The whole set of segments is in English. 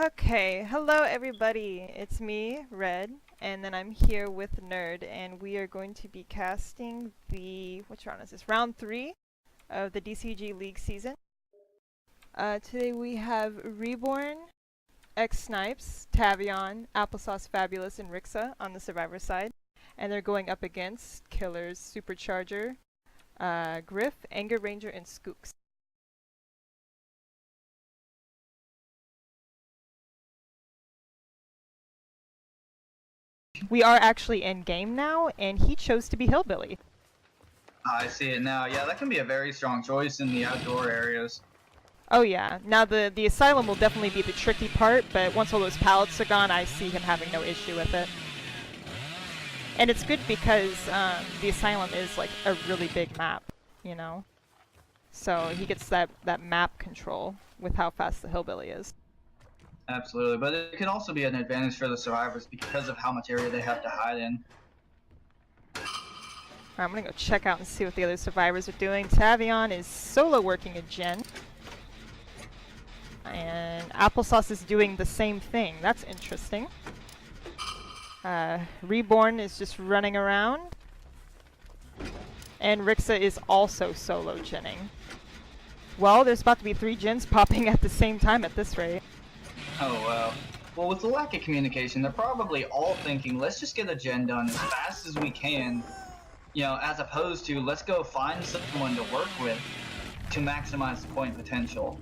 Okay, hello everybody. It's me, Red, and then I'm here with Nerd, and we are going to be casting which round is this? Round 3 of the DCG League season. Today we have Reborn, X-Snipes, Tavion, Applesauce Fabulous, and Rixa on the Survivor side. And they're going up against Killers, Supercharger, Griff, Anger Ranger, and Skooks. We are actually in game now, and he chose to be Hillbilly. I see it now. Yeah, that can be a very strong choice in the outdoor areas. Oh yeah. Now the Asylum will definitely be the tricky part, but once all those pallets are gone, I see him having no issue with it. And it's good because the Asylum is like a really big map, you know? So he gets that map control with how fast the Hillbilly is. Absolutely, but it can also be an advantage for the survivors because of how much area they have to hide in. Alright, I'm gonna go check out and see what the other survivors are doing. Tavion is solo working a gen. And Applesauce is doing the same thing. That's interesting. Reborn is just running around. And Rixa is also solo genning. Well, there's about to be 3 gens popping at the same time at this rate. Oh, wow. Well, with the lack of communication, they're probably all thinking, let's just get a gen done as fast as we can, you know, as opposed to, let's go find someone to work with to maximize the point potential.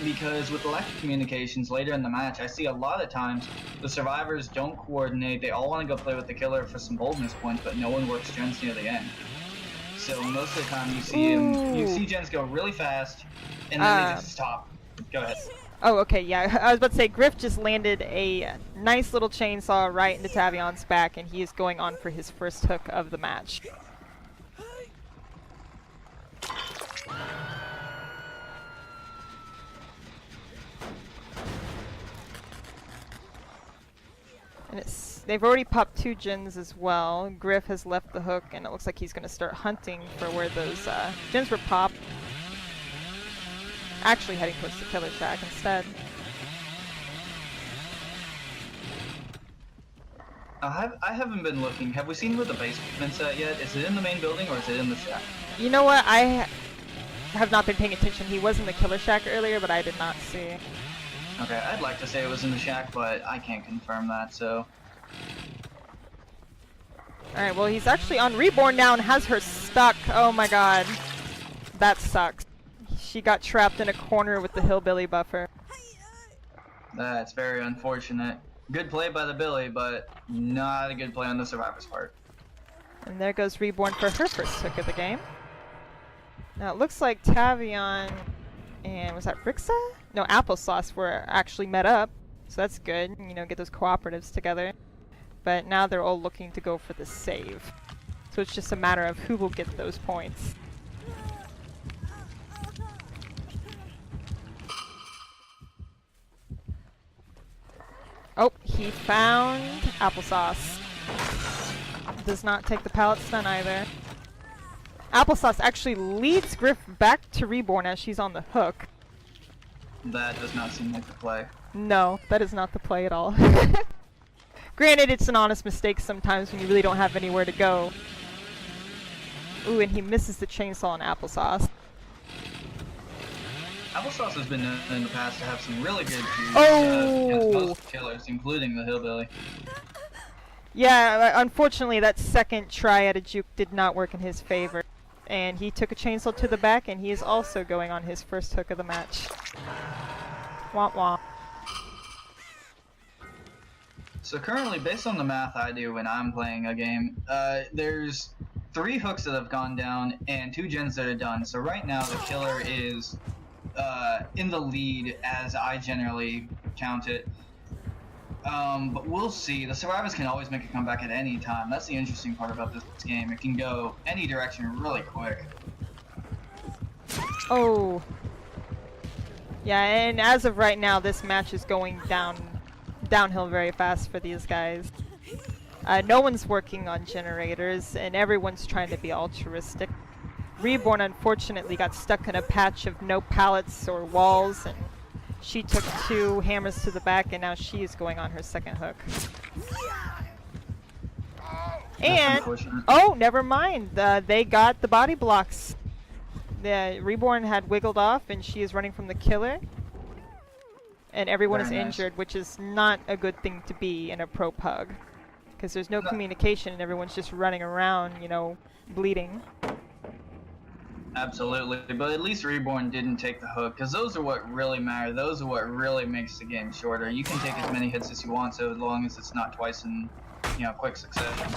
Because with the lack of communications later in the match, I see a lot of times the survivors don't coordinate. They all want to go play with the killer for some boldness points, but no one works gens near the end. So most of the time you see gens go really fast, and then they just stop. Go ahead. Oh, okay, yeah. I was about to say, Griff just landed a nice little chainsaw right into Tavion's back, and he is going on for his first hook of the match. And they've already popped 2 gens as well. Griff has left the hook, and it looks like he's going to start hunting for where those gens were popped. Actually heading towards the Killer Shack instead. I haven't been looking. Have we seen where the basement's at yet? Is it in the main building or is it in the shack? You know what? I have not been paying attention. He was in the Killer Shack earlier, but I did not see. Okay, I'd like to say it was in the shack, but I can't confirm that, so... Alright, well he's actually on Reborn now and has her stuck. Oh my god. That sucks. She got trapped in a corner with the Hillbilly buffer. That's very unfortunate. Good play by the Billy, but not a good play on the survivor's part. And there goes Reborn for her first hook of the game. Now it looks like Tavion and was that Rixa? No, Applesauce were actually met up. So that's good, you know, get those cooperatives together. But now they're all looking to go for the save. So it's just a matter of who will get those points. Oh, he found Applesauce. Does not take the pallet stun either. Applesauce actually leads Griff back to Reborn as she's on the hook. That does not seem like the play. No, that is not the play at all. Granted, it's an honest mistake sometimes when you really don't have anywhere to go. Ooh, and he misses the chainsaw on Applesauce. Applesauce has been known in the past to have some really good views against most killers, including the Hillbilly. Yeah, unfortunately that second try at a juke did not work in his favor. And he took a chainsaw to the back, and he is also going on his first hook of the match. Womp womp. So currently, based on the math I do when I'm playing a game, there's 3 hooks that have gone down and 2 gens that are done. So right now the killer is in the lead as I generally count it. But we'll see. The survivors can always make a comeback at any time. That's the interesting part about this game. It can go any direction really quick. Oh. Yeah, and as of right now, this match is going downhill very fast for these guys. No one's working on generators, and everyone's trying to be altruistic. Reborn unfortunately got stuck in a patch of no pallets or walls, and She took 2 hammers to the back, and now she is going on her second hook. And oh, never mind. They got the body blocks. The Reborn had wiggled off, and she is running from the killer. And everyone is injured, which is not a good thing to be in a pro pug, because there's no communication, and everyone's just running around, you know, bleeding. Absolutely, but at least Reborn didn't take the hook, because those are what really matter. Those are what really makes the game shorter. You can take as many hits as you want, so as long as it's not twice in, you know, quick succession.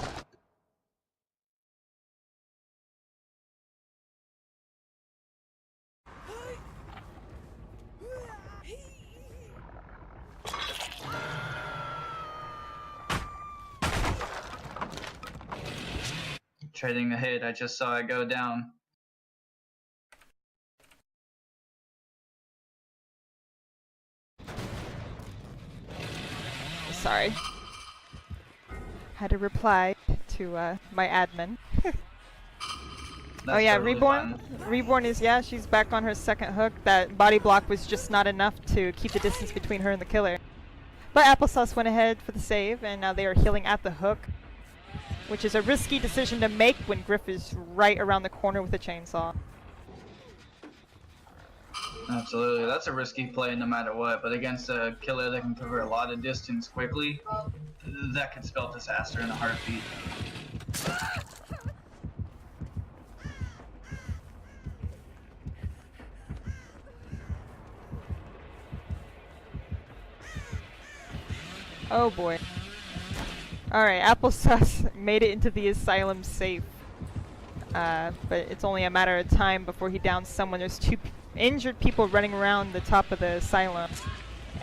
Trading the hit, I just saw it go down. Sorry. Had to reply to my admin. Oh yeah, totally Reborn. Fine. Reborn is, yeah, she's back on her second hook. That body block was just not enough to keep the distance between her and the killer. But Applesauce went ahead for the save, and now they are healing at the hook, which is a risky decision to make when Griff is right around the corner with a chainsaw. Absolutely, that's a risky play no matter what, but against a killer that can cover a lot of distance quickly, that could spell disaster in a heartbeat. Oh boy. Alright, Applesauce made it into the asylum safe. But it's only a matter of time before he downs someone. There's 2 injured people running around the top of the asylum.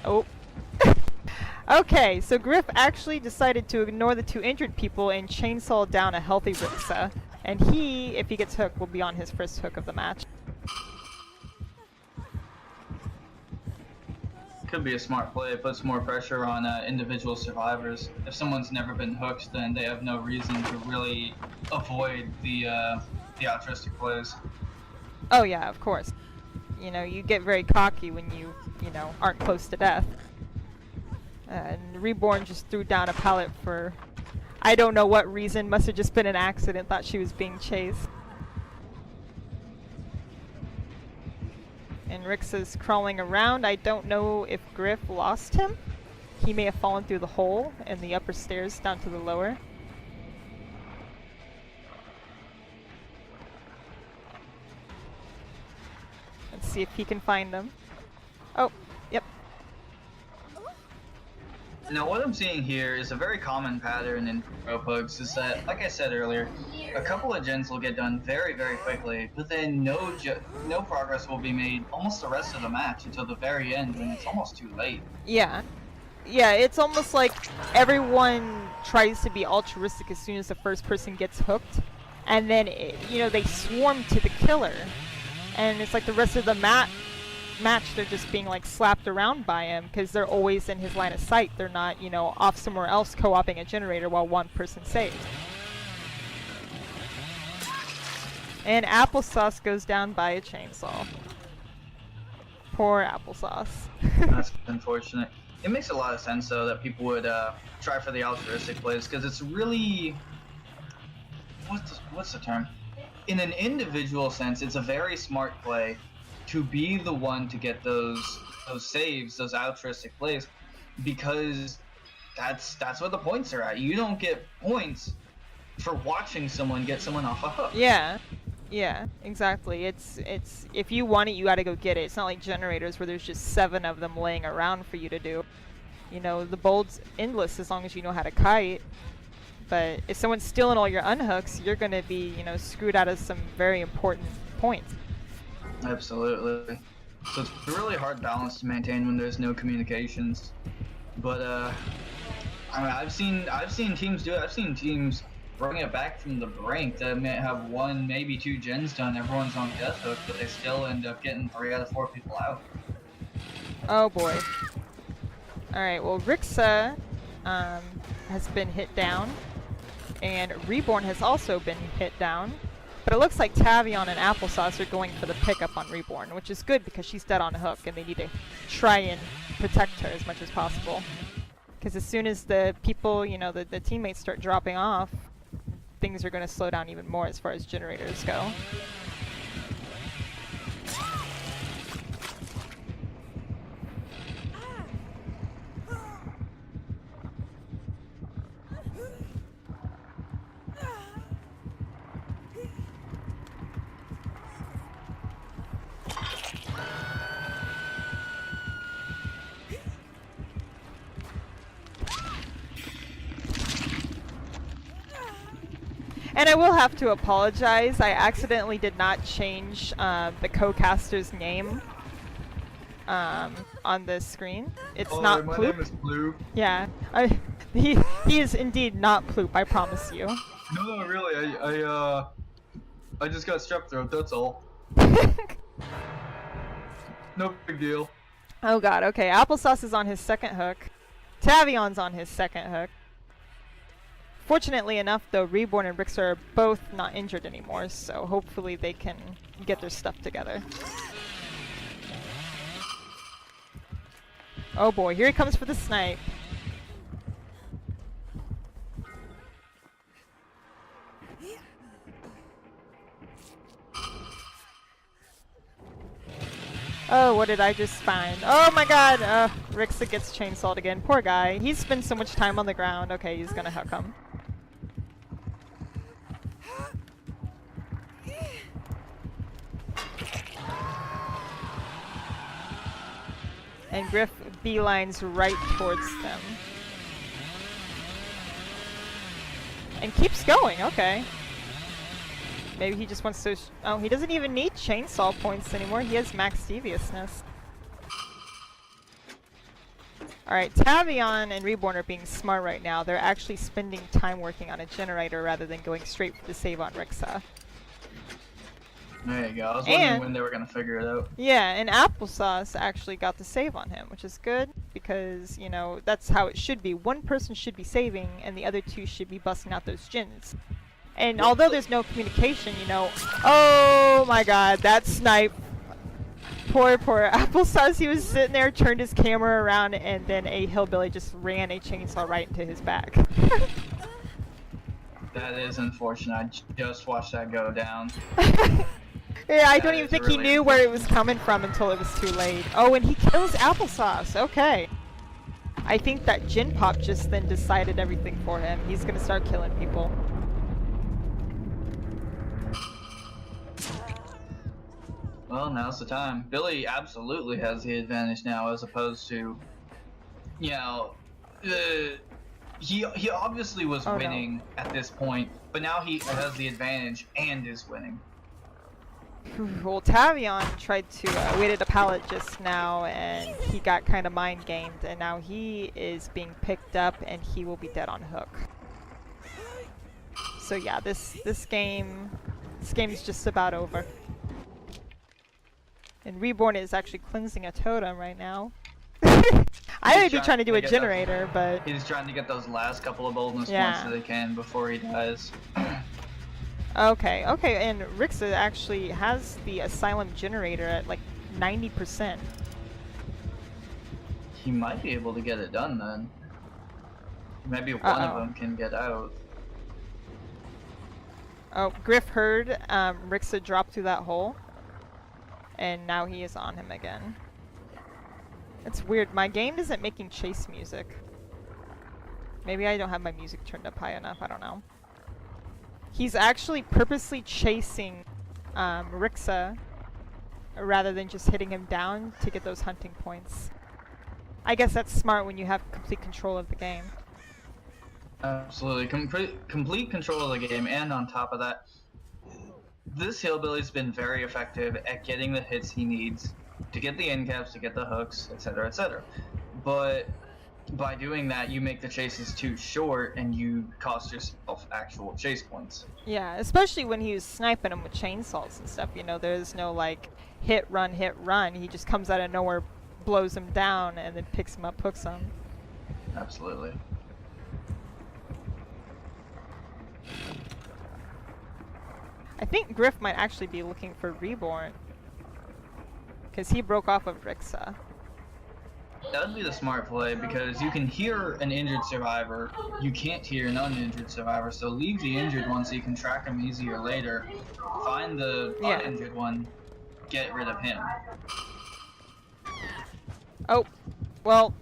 Oh. Okay, so Griff actually decided to ignore the 2 injured people and chainsaw down a healthy Rixa. And he, if he gets hooked, will be on his first hook of the match. Could be a smart play. It puts more pressure on individual survivors. If someone's never been hooked, then they have no reason to really avoid the altruistic plays. Oh yeah, of course. You know, you get very cocky when you know, aren't close to death. And Reborn just threw down a pallet for, I don't know what reason, must have just been an accident, thought she was being chased. And Rixa's crawling around. I don't know if Griff lost him. He may have fallen through the hole in the upper stairs down to the lower. Let's see if he can find them. Oh, yep. Now what I'm seeing here is a very common pattern in pro pugs is that, like I said earlier, a couple of gens will get done very, very quickly, but then no progress will be made almost the rest of the match until the very end when it's almost too late. Yeah. Yeah, it's almost like everyone tries to be altruistic as soon as the first person gets hooked, and then, you know, they swarm to the killer, and it's like the rest of the match they're just being like slapped around by him because they're always in his line of sight. They're not, you know, off somewhere else co-oping a generator while one person saves. And Applesauce goes down by a chainsaw. Poor Applesauce. That's unfortunate. It makes a lot of sense though that people would try for the altruistic plays because it's really, what's the term? In an individual sense, it's a very smart play to be the one to get those saves, those altruistic plays, because that's what the points are at. You don't get points for watching someone get someone off a hook. Yeah. Yeah, exactly. It's if you want it, you gotta go get it. It's not like generators where there's just 7 of them laying around for you to do. You know, the bold's endless as long as you know how to kite. But if someone's stealing all your unhooks, you're gonna be, you know, screwed out of some very important points. Absolutely. So it's a really hard balance to maintain when there's no communications. But I mean, I've seen teams do it. I've seen teams bring it back from the brink that may have 1, maybe 2 gens done. Everyone's on death hook, but they still end up getting 3 out of 4 people out. Oh boy. All right. Well, Rixa has been hit down, and Reborn has also been hit down. But it looks like Tavion and Applesauce are going for the pickup on Reborn, which is good because she's dead on hook and they need to try and protect her as much as possible. Because as soon as the people, you know, the teammates start dropping off, things are going to slow down even more as far as generators go. And I will have to apologize. I accidentally did not change the co-caster's name on the screen. It's not my Ploop. name is Blue. Yeah, he is indeed not Ploop. I promise you. No, really. I just got strep throat. That's all. No big deal. Oh god. Okay, Applesauce is on his second hook. Tavion's on his second hook. Fortunately enough, though, Reborn and Rixa are both not injured anymore, so hopefully they can get their stuff together. Oh boy, here he comes for the snipe. Oh, what did I just find? Oh my god! Rixa gets chainsawed again. Poor guy. He's spent so much time on the ground. Okay, he's gonna hook him. And Griff beelines right towards them. And keeps going, okay. Maybe he just wants to... oh, he doesn't even need chainsaw points anymore. He has max deviousness. Alright, Tavion and Reborn are being smart right now. They're actually spending time working on a generator rather than going straight for the save on Rixa. There you go. I was wondering when they were going to figure it out. Yeah, and Applesauce actually got the save on him, which is good because, you know, that's how it should be. One person should be saving and the other two should be busting out those gens. And although there's no communication, you know... oh my god, that snipe. Poor Applesauce. He was sitting there, turned his camera around, and then a hillbilly just ran a chainsaw right into his back. That is unfortunate. I just watched that go down. Yeah, I don't even think he knew where it was coming from until it was too late. Oh, and he kills Applesauce. Okay. I think that Gin Pop just then decided everything for him. He's gonna start killing people. Well, now's the time. Billy absolutely has the advantage now, as opposed to, you know, he obviously was winning at this point, but now he has the advantage and is winning. Well, Tavion tried to waited a pallet just now, and he got kind of mind gamed, and now he is being picked up, and he will be dead on hook. So yeah, this game's just about over. And Reborn is actually cleansing a totem right now. I would be trying to do a generator, but he's trying to get those last couple of boldness points that he can before he dies. Okay, and Rixa actually has the Asylum generator at like 90%. He might be able to get it done then. Maybe one of them can get out. Oh, Griff heard Rixa drop through that hole. And now he is on him again. It's weird, my game isn't making chase music. Maybe I don't have my music turned up high enough, I don't know. He's actually purposely chasing Rixa rather than just hitting him down to get those hunting points. I guess that's smart when you have complete control of the game. Absolutely, complete control of the game, and on top of that, this hillbilly's been very effective at getting the hits he needs to get the end caps, to get the hooks, etc., etc. But by doing that, you make the chases too short, and you cost yourself actual chase points. Yeah, especially when he was sniping him with chainsaws and stuff. You know, there's no like hit, run, hit, run. He just comes out of nowhere, blows him down, and then picks him up, hooks him. Absolutely. I think Griff might actually be looking for Reborn. Because he broke off of Rixa. That would be the smart play, because you can hear an injured survivor, you can't hear an uninjured survivor, so leave the injured one so you can track him easier later. Find the uninjured one, get rid of him. Oh, well,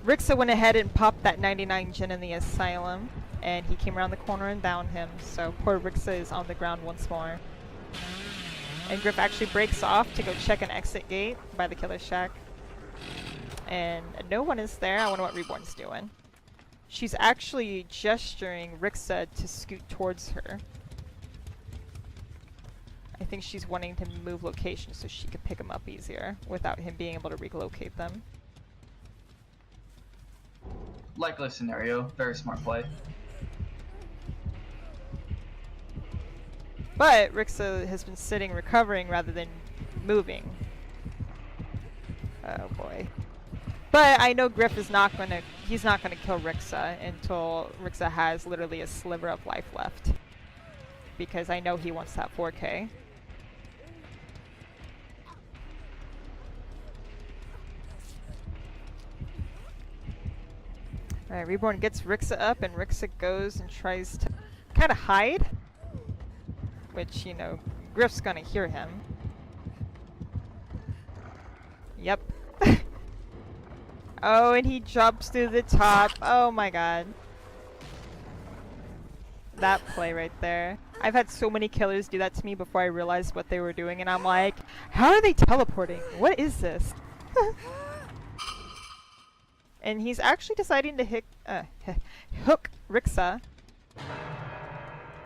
Rixa went ahead and popped that 99 gen in the Asylum, and he came around the corner and downed him, so poor Rixa is on the ground once more. And Griff actually breaks off to go check an exit gate by the Killer Shack. And no one is there. I wonder what Reborn's doing. She's actually gesturing Rixa to scoot towards her. I think she's wanting to move location so she could pick him up easier without him being able to relocate them. Likely scenario. Very smart play. But Rixa has been sitting recovering rather than moving. Oh boy. But I know Griff is not gonna, he's not gonna kill Rixa until Rixa has literally a sliver of life left. Because I know he wants that 4K. Alright, Reborn gets Rixa up and Rixa goes and tries to kind of hide. Which, you know, Griff's gonna hear him. Yep. Oh, and he jumps through the top. Oh my god. That play right there. I've had so many killers do that to me before I realized what they were doing, and I'm like, how are they teleporting? What is this? And he's actually deciding to hook Rixa.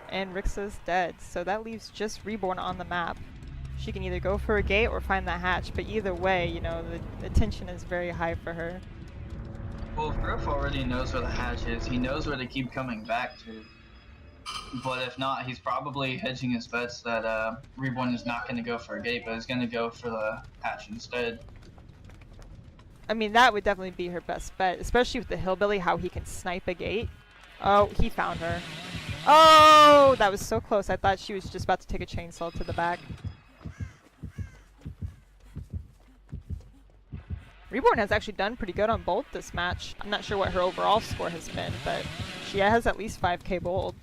And Rixa's dead, so that leaves just Reborn on the map. She can either go for a gate or find the hatch, but either way, you know, the tension is very high for her. Well, if Griff already knows where the hatch is, he knows where to keep coming back to. But if not, he's probably hedging his bets that Reborn is not going to go for a gate, but is going to go for the hatch instead. I mean, that would definitely be her best bet, especially with the Hillbilly, how he can snipe a gate. Oh, he found her. Oh, that was so close. I thought she was just about to take a chainsaw to the back. Reborn has actually done pretty good on both this match. I'm not sure what her overall score has been, but she has at least 5k bold.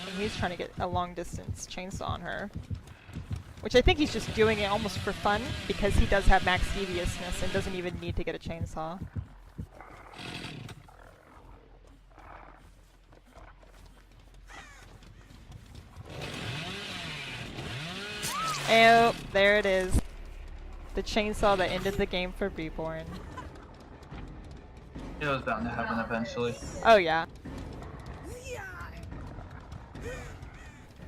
And he's trying to get a long distance chainsaw on her. Which I think he's just doing it almost for fun, because he does have max deviousness and doesn't even need to get a chainsaw. Oh, there it is. The chainsaw that ended the game for Reborn. It was bound to happen eventually. Oh yeah.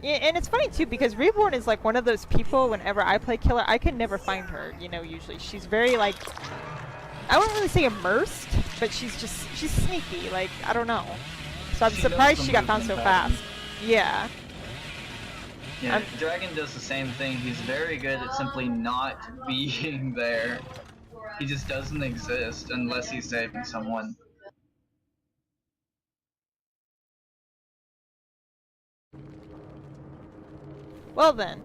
Yeah, and it's funny too because Reborn is like one of those people, whenever I play killer, I can never find her, you know, usually. She's very like, I wouldn't really say immersed, but she's sneaky, like, I don't know. So I'm surprised she got found so fast. Yeah. Yeah, Dragon does the same thing. He's very good at simply not being there. He just doesn't exist unless he's saving someone. Well then,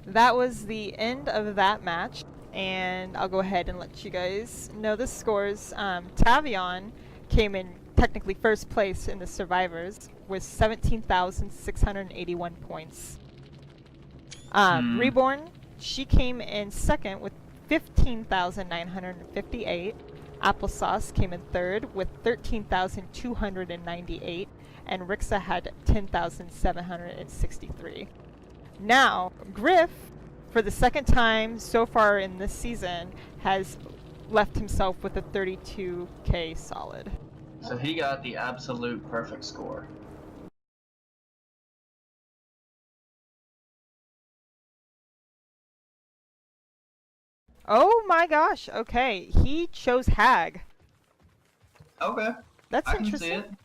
that was the end of that match, and I'll go ahead and let you guys know the scores. Tavion came in technically first place in the survivors with 17,681 points. Reborn, she came in second with 15,958. Applesauce came in third with 13,298, and Rixa had 10,763. Now, Griff, for the second time so far in this season, has left himself with a 32k solid. So he got the absolute perfect score. Oh my gosh, okay. He chose Hag. Okay. That's interesting. I can see it.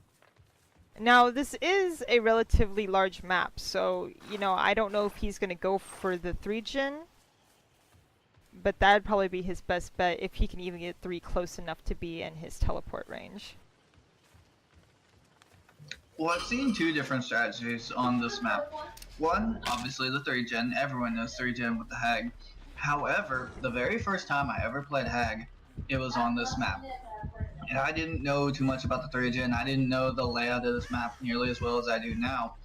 Now, this is a relatively large map, so, you know, I don't know if he's going to go for the 3 gen. but that'd probably be his best bet if he can even get 3 close enough to be in his teleport range. Well, I've seen 2 different strategies on this map. One, obviously the 3-gen. Everyone knows 3-gen with the Hag. However, the very first time I ever played Hag, it was on this map. And I didn't know too much about the 3-gen. I didn't know the layout of this map nearly as well as I do now.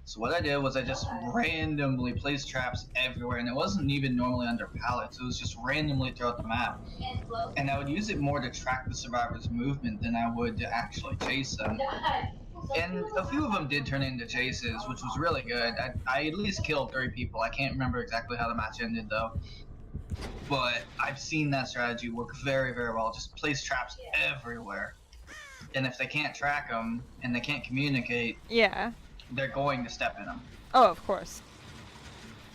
So what I did was I just randomly placed traps everywhere, and it wasn't even normally under pallets. It was just randomly throughout the map. And I would use it more to track the survivor's movement than I would to actually chase them. And a few of them did turn into chases, which was really good. I at least killed 3 people. I can't remember exactly how the match ended, though. But I've seen that strategy work very, very well. Just place traps everywhere. And if they can't track them and they can't communicate, Yeah. they're going to step in them. Oh, of course.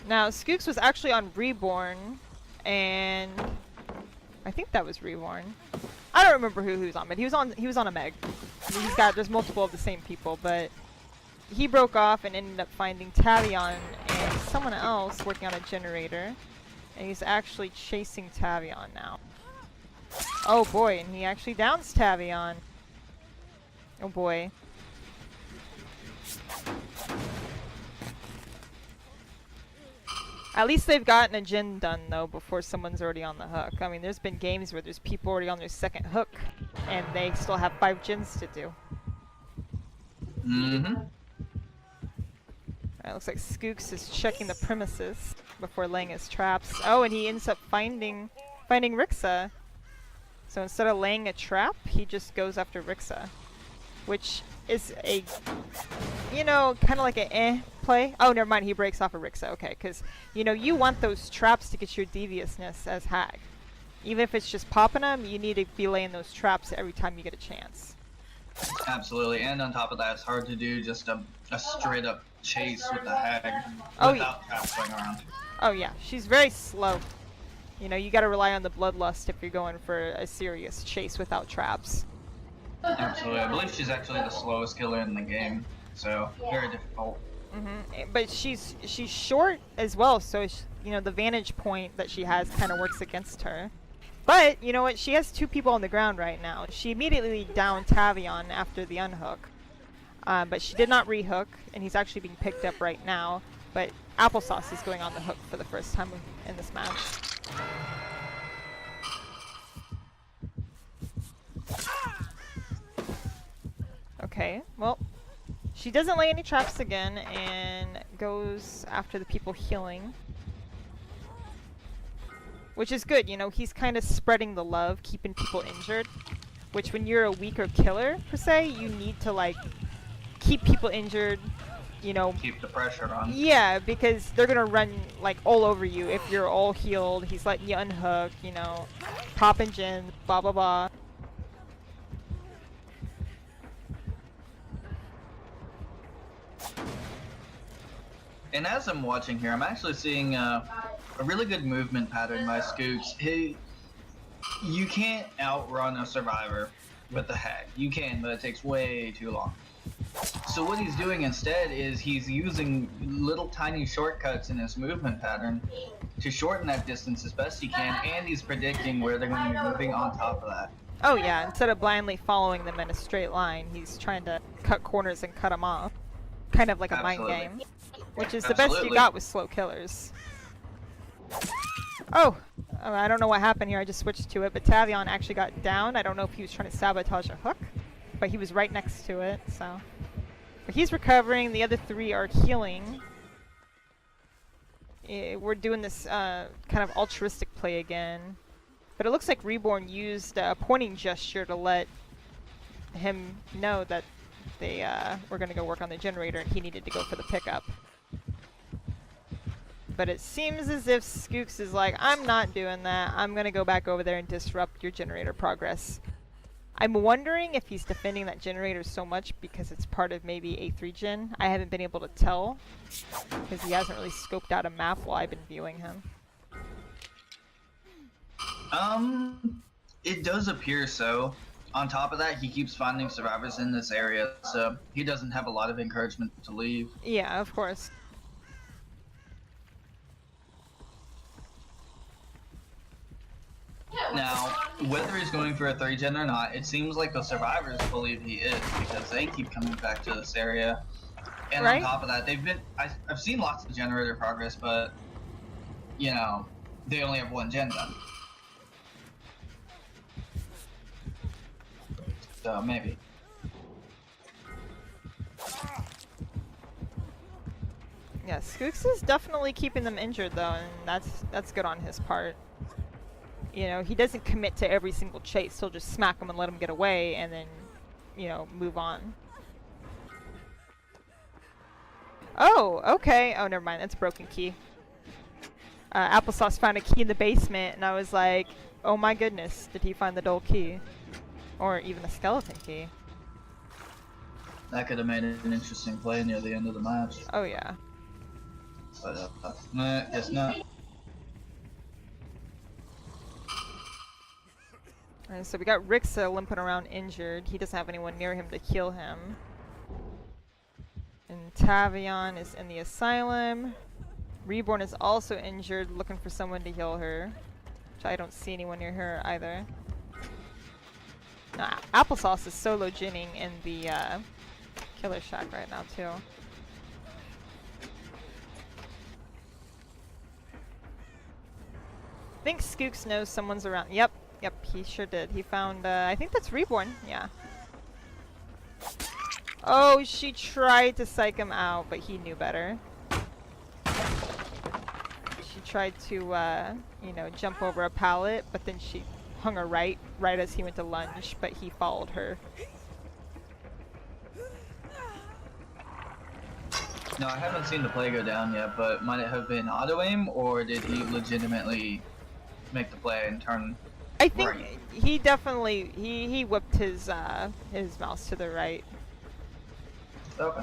Now, Skooks was actually on Reborn, and I think that was Reborn. I don't remember who he was on, but he was on a Meg. I mean, there's multiple of the same people, but he broke off and ended up finding Tavion and someone else working on a generator, and he's actually chasing Tavion now. Oh boy, and he actually downs Tavion. Oh boy. At least they've gotten a gen done, though, before someone's already on the hook. I mean, there's been games where there's people already on their 2nd hook, and they still have 5 gens to do. Mm-hmm. Alright, looks like Skooks is checking the premises before laying his traps. Oh, and he ends up finding Rixa. So instead of laying a trap, he just goes after Rixa, which is a, you know, kind of like a play. Oh, never mind, he breaks off a Rixa. Okay, because, you know, you want those traps to get your deviousness as Hag. Even if it's just popping them, you need to be laying those traps every time you get a chance. Absolutely, and on top of that, it's hard to do just a straight up chase with the Hag without traps going around. Oh yeah, she's very slow. You know, you gotta rely on the bloodlust if you're going for a serious chase without traps. Absolutely, I believe she's actually the slowest killer in the game, so very difficult. But she's short as well, so you know, the vantage point that she has kind of works against her. But you know what? She has 2 people on the ground right now. She immediately downed Tavion after the unhook, but she did not rehook, and he's actually being picked up right now. But Applesauce is going on the hook for the first time in this match. Okay, well, she doesn't lay any traps again and goes after the people healing. Which is good, you know, he's kind of spreading the love, keeping people injured. Which when you're a weaker killer, per se, you need to, like, keep people injured, you know. Keep the pressure on. Yeah, because they're gonna run, like, all over you if you're all healed. He's letting you unhook, you know, popping gens, blah blah blah. And as I'm watching here, I'm actually seeing a really good movement pattern by Skooks. You can't outrun a survivor with the Hag. You can, but it takes way too long. So what he's doing instead is he's using little tiny shortcuts in his movement pattern to shorten that distance as best he can, and he's predicting where they're going to be moving on top of that. Oh yeah, instead of blindly following them in a straight line, he's trying to cut corners and cut them off. Kind of like a mind game. Which is the best you got with slow killers. Oh! I don't know what happened here, I just switched to it, but Tavion actually got down. I don't know if he was trying to sabotage a hook, but he was right next to it, so. But he's recovering, the other 3 are healing. We're doing this kind of altruistic play again. But it looks like Reborn used a pointing gesture to let him know that they were going to go work on the generator and he needed to go for the pickup. But it seems as if Skooks is like, I'm not doing that. I'm going to go back over there and disrupt your generator progress. I'm wondering if he's defending that generator so much because it's part of maybe a 3-gen. I haven't been able to tell because he hasn't really scoped out a map while I've been viewing him. It does appear so. On top of that, he keeps finding survivors in this area, so he doesn't have a lot of encouragement to leave. Yeah, of course. Now, whether he's going for a 3-gen or not, it seems like the survivors believe he is because they keep coming back to this area. And Right? on top of that, I've seen lots of generator progress, but, you know, they only have 1 gen done. So, maybe. Yeah, Skooks is definitely keeping them injured though, and that's good on his part. You know, he doesn't commit to every single chase. He'll just smack them and let them get away, and then, you know, move on. Oh, okay. Oh, never mind. That's a broken key. Applesauce found a key in the basement, and I was like, oh my goodness, did he find the dull key? Or even a skeleton key. That could have made it an interesting play near the end of the match. Oh, yeah. But, nah, guess not. Alright, so we got Rixa limping around injured. He doesn't have anyone near him to heal him. And Tavion is in the asylum. Reborn is also injured, looking for someone to heal her. Which I don't see anyone near her either. Nah, Applesauce is solo ginning in the killer shack right now too. I think Skooks knows someone's around. Yep, he sure did. He found, I think that's Reborn, yeah. Oh, she tried to psych him out, but he knew better. She tried to, you know, jump over a pallet, but then she hung her right as he went to lunge, but he followed her. No, I haven't seen the play go down yet, but might it have been auto-aim, or did he legitimately make the play and turn I think right? he definitely, he whipped his mouse to the right. Okay.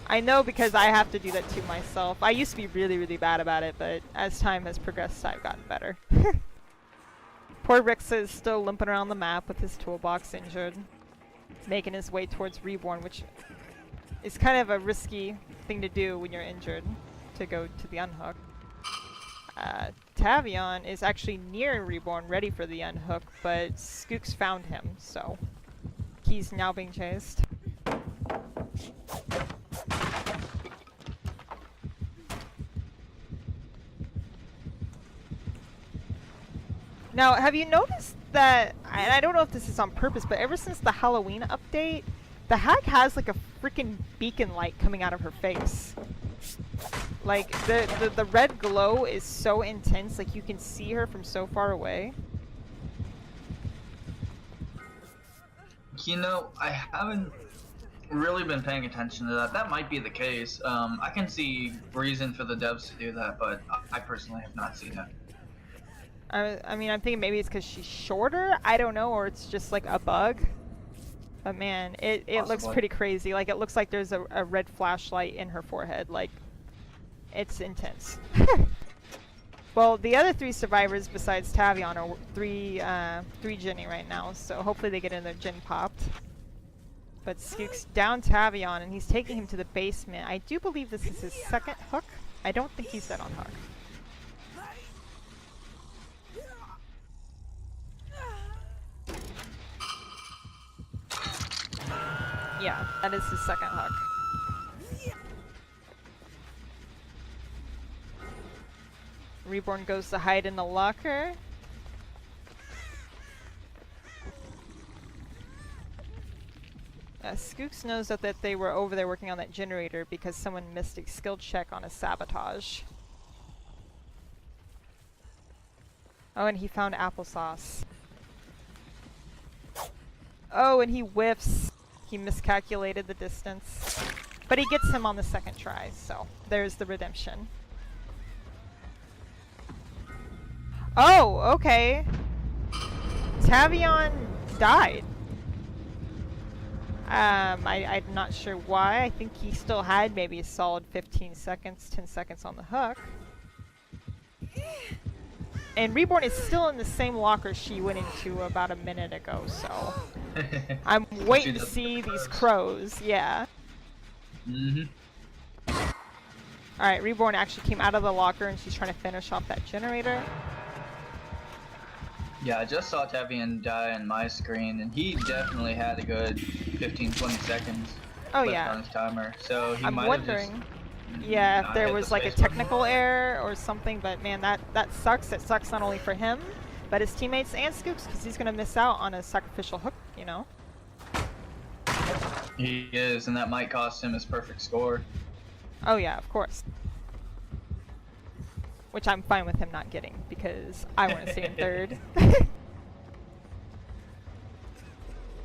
I know because I have to do that to myself. I used to be really, really bad about it, but as time has progressed, I've gotten better. Poor Rixa is still limping around the map with his toolbox injured, making his way towards Reborn, which is kind of a risky thing to do when you're injured, to go to the unhook. Tavion is actually near Reborn, ready for the unhook, but Skooks found him, so he's now being chased. Now, have you noticed that, and I don't know if this is on purpose, but ever since the Halloween update, the hack has like a freaking beacon light coming out of her face. Like, the red glow is so intense, like you can see her from so far away. You know, I haven't really been paying attention to that. That might be the case. I can see reason for the devs to do that, but I personally have not seen it. I mean, I'm thinking maybe it's because she's shorter, I don't know, or it's just like a bug. But man, it looks pretty crazy. Like, it looks like there's a red flashlight in her forehead. Like, it's intense. Well, the other 3 survivors besides Tavion are 3 Ginny right now, so hopefully they get in their Gin popped. But Skooks down Tavion, and he's taking him to the basement. I do believe this is his second hook. I don't think he's dead on hook. Yeah, that is his second hook. Reborn goes to hide in the locker. Skooks knows that they were over there working on that generator because someone missed a skill check on a sabotage. Oh, and he found applesauce. Oh, and he whiffs. He miscalculated the distance. But he gets him on the second try, so there's the redemption. Oh, okay. Tavion died. I'm not sure why. I think he still had maybe a solid 15 seconds, 10 seconds on the hook. And Reborn is still in the same locker she went into about a minute ago, so I'm waiting to see these crows, yeah. Alright, Reborn actually came out of the locker and she's trying to finish off that generator. Yeah, I just saw Tavian die on my screen, and he definitely had a good 15-20 seconds Oh left yeah. on his timer. So he I'm might have just wondering, yeah, if not there hit the was like a space button. technical error or something, but man, that sucks. It sucks not only for him, but his teammates and Scoops, because he's gonna miss out on a sacrificial hook, you know? He is, and that might cost him his perfect score. Oh yeah, of course. Which I'm fine with him not getting, because I want to stay in third.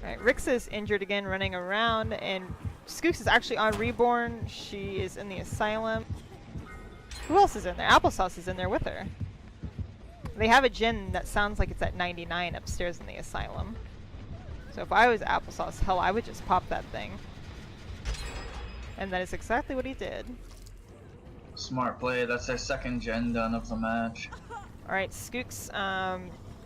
Alright, Rixa is injured again, running around, and Skooks is actually on Reborn. She is in the asylum. Who else is in there? Applesauce is in there with her. They have a Jin that sounds like it's at 99 upstairs in the asylum. So if I was Applesauce, hell, I would just pop that thing. And that is exactly what he did. Smart play. That's their second gen done of the match. Alright, Skooks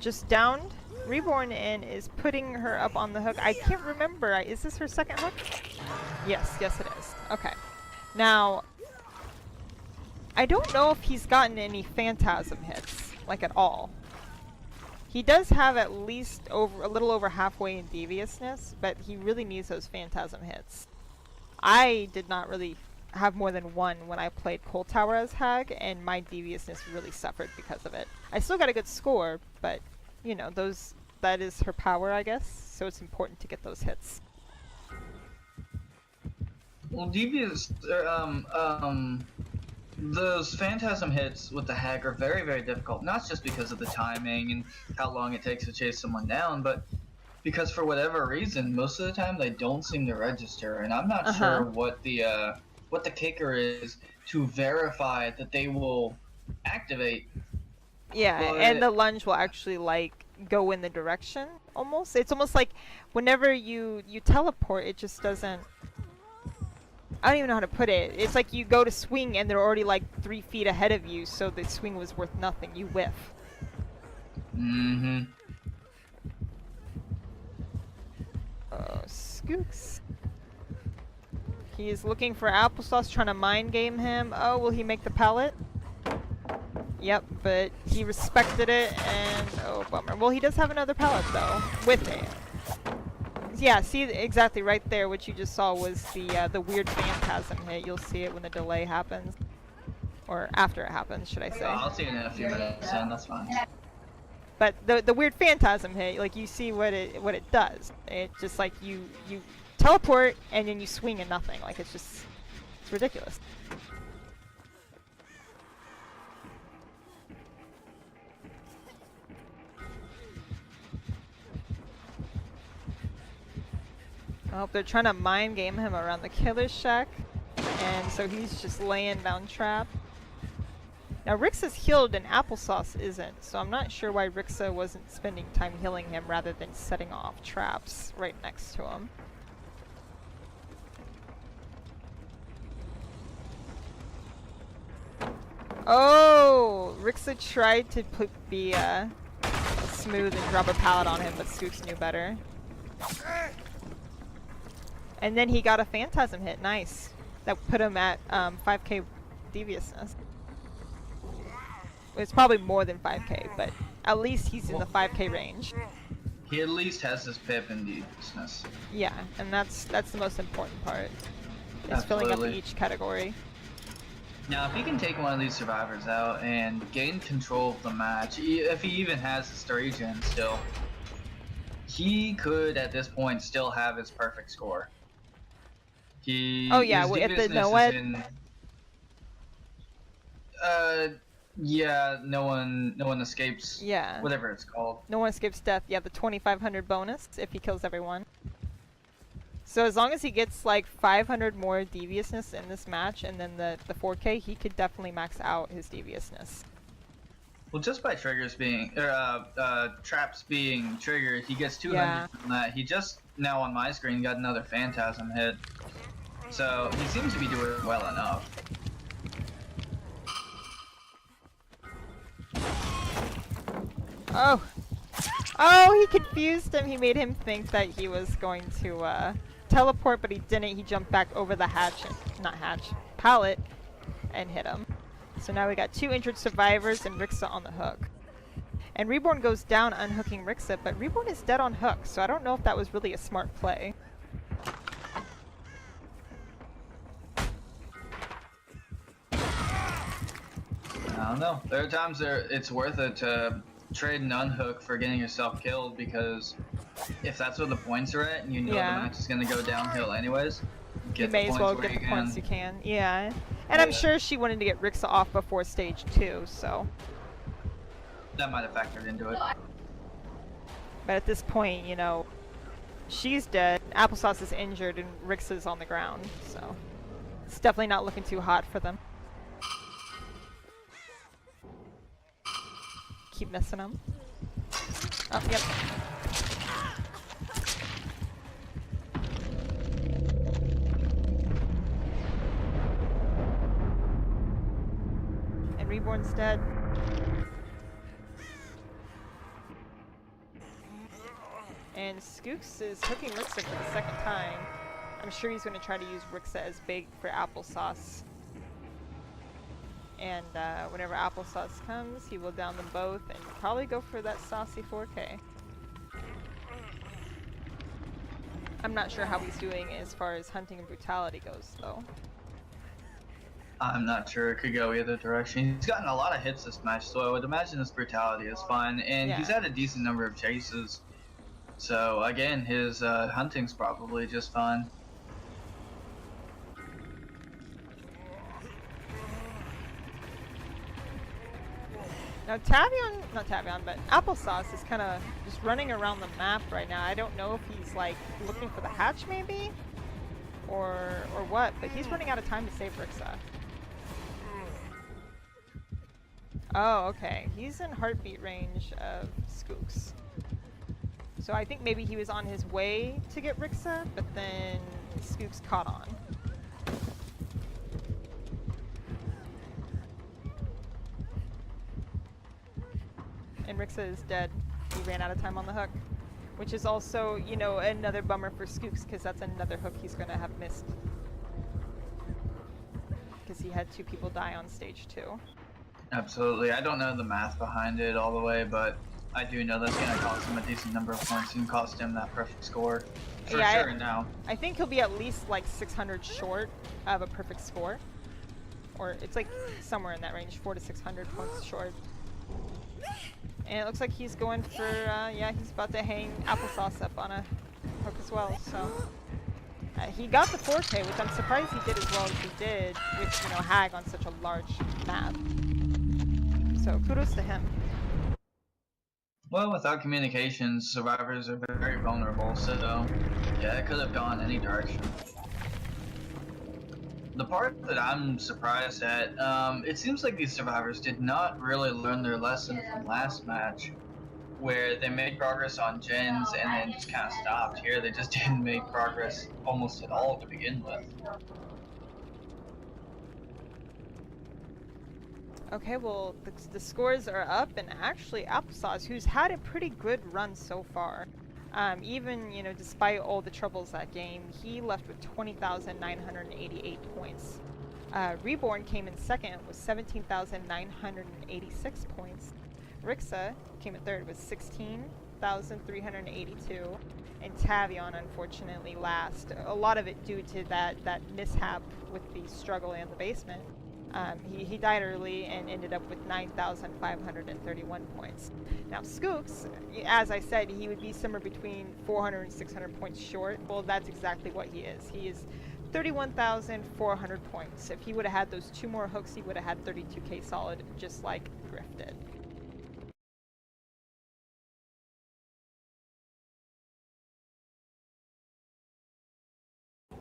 just downed Reborn and is putting her up on the hook. I can't remember. Is this her second hook? Yes, yes it is. Okay. Now, I don't know if he's gotten any Phantasm hits, like at all. He does have at least a little over halfway in Deviousness, but he really needs those Phantasm hits. I did not really have more than one when I played Cold Tower as Hag, and my Deviousness really suffered because of it. I still got a good score, but you know, that is her power, I guess, so it's important to get those hits. Well, Devious, those Phantasm hits with the Hag are very, very difficult, not just because of the timing and how long it takes to chase someone down, but because for whatever reason, most of the time they don't seem to register, and I'm not sure what the kicker is to verify that they will activate. Yeah, and the lunge will actually like go in the direction almost. It's almost like whenever you teleport, it just doesn't. I don't even know how to put it. It's like you go to swing and they're already like 3 feet ahead of you, so the swing was worth nothing. You whiff. Mm-hmm. Oh, Skooks. He is looking for Applesauce, trying to mind game him. Oh, will he make the pallet? Yep, but he respected it, and oh, bummer. Well, he does have another pallet, though, with it. Yeah, see, exactly right there, what you just saw was the weird Phantasm hit. You'll see it when the delay happens. Or after it happens, should I say. Oh, I'll see it in a few minutes, and that's fine. But the weird Phantasm hit, like, you see what it does. It just, like, you teleport, and then you swing and nothing. Like, it's ridiculous. Oh, they're trying to mind game him around the killer's shack, and so he's just laying down trap. Now Rixa is healed and Applesauce isn't, so I'm not sure why Rixa wasn't spending time healing him rather than setting off traps right next to him. Oh, Rixa tried to be smooth and drop a pallet on him, but Scoops knew better. And then he got a Phantasm hit, nice. That put him at 5k Deviousness. It's probably more than 5k, but at least he's in the 5k range. He at least has his pip and Deviousness. Yeah, and that's the most important part. Is filling up each category. Now, if he can take one of these survivors out and gain control of the match, if he even has his 3 gen still, he could at this point still have his perfect score. Oh yeah, at the Noed. Yeah, no one escapes. Yeah. Whatever it's called. No one escapes death. Yeah, the 2,500 bonus if he kills everyone. So as long as he gets like 500 more deviousness in this match, and then the 4K, he could definitely max out his deviousness. Well, just by triggers being, traps being triggered, he gets 200 from that. He just, now on my screen, got another Phantasm hit. So, he seems to be doing well enough. Oh! Oh, he confused him. He made him think that he was going to, teleport, but he didn't. He jumped back over the pallet, and hit him. So now we got 2 injured survivors and Rixa on the hook. And Reborn goes down unhooking Rixa, but Reborn is dead on hook, so I don't know if that was really a smart play. I don't know. There are times it's worth it to trade an unhook for getting yourself killed, because if that's where the points are at and you know the match is going to go downhill anyways, you may as well get the points you can. Yeah. And I'm sure she wanted to get Rixa off before stage 2, so. That might have factored into it. But at this point, you know, she's dead, Applesauce is injured, and Rixa's on the ground, so. It's definitely not looking too hot for them. Keep missing them. Oh, yep. And Reborn's dead. And Skooks is hooking Rixa for the second time. I'm sure he's going to try to use Rixa as bait for Applesauce. And whenever Applesauce comes, he will down them both and probably go for that saucy 4K. I'm not sure how he's doing as far as hunting and brutality goes, though. I'm not sure. It could go either direction. He's gotten a lot of hits this match, so I would imagine his brutality is fine. And he's had a decent number of chases. So, again, his hunting's probably just fine. Now not Tavion, but Applesauce is kind of just running around the map right now. I don't know if he's like looking for the hatch maybe, or what, but he's running out of time to save Rixa. Oh, okay. He's in heartbeat range of Skooks. So I think maybe he was on his way to get Rixa, but then Skooks caught on. And Rixa is dead. He ran out of time on the hook. Which is also, you know, another bummer for Skooks, because that's another hook he's going to have missed. Because he had 2 people die on stage 2. Absolutely. I don't know the math behind it all the way, but I do know that's going to cost him a decent number of points and cost him that perfect score. For sure now. I think he'll be at least like 600 short of a perfect score. Or it's like somewhere in that range, 400 to 600 points short. And it looks like he's going for, yeah, he's about to hang Applesauce up on a hook as well, so. He got the 4K, which I'm surprised he did as well as he did with, you know, Hag on such a large map. So kudos to him. Well, without communications, survivors are very vulnerable, so yeah, it could have gone any direction. The part that I'm surprised at, it seems like these survivors did not really learn their lesson from last match, where they made progress on gens and then just kind of stopped. Here, they just didn't make progress almost at all to begin with. Okay, well, the scores are up, and actually Applesauce, who's had a pretty good run so far, even, you know, despite all the troubles that game, he left with 20,988 points. Reborn came in second with 17,986 points. Rixa came in third with 16,382, and Tavion unfortunately last. A lot of it due to that mishap with the struggle in the basement. He died early and ended up with 9,531 points. Now Skooks, as I said, he would be somewhere between 400 and 600 points short. Well, that's exactly what he is. He is 31,400 points. If he would have had those 2 more hooks, he would have had 32k solid, just like Griff did.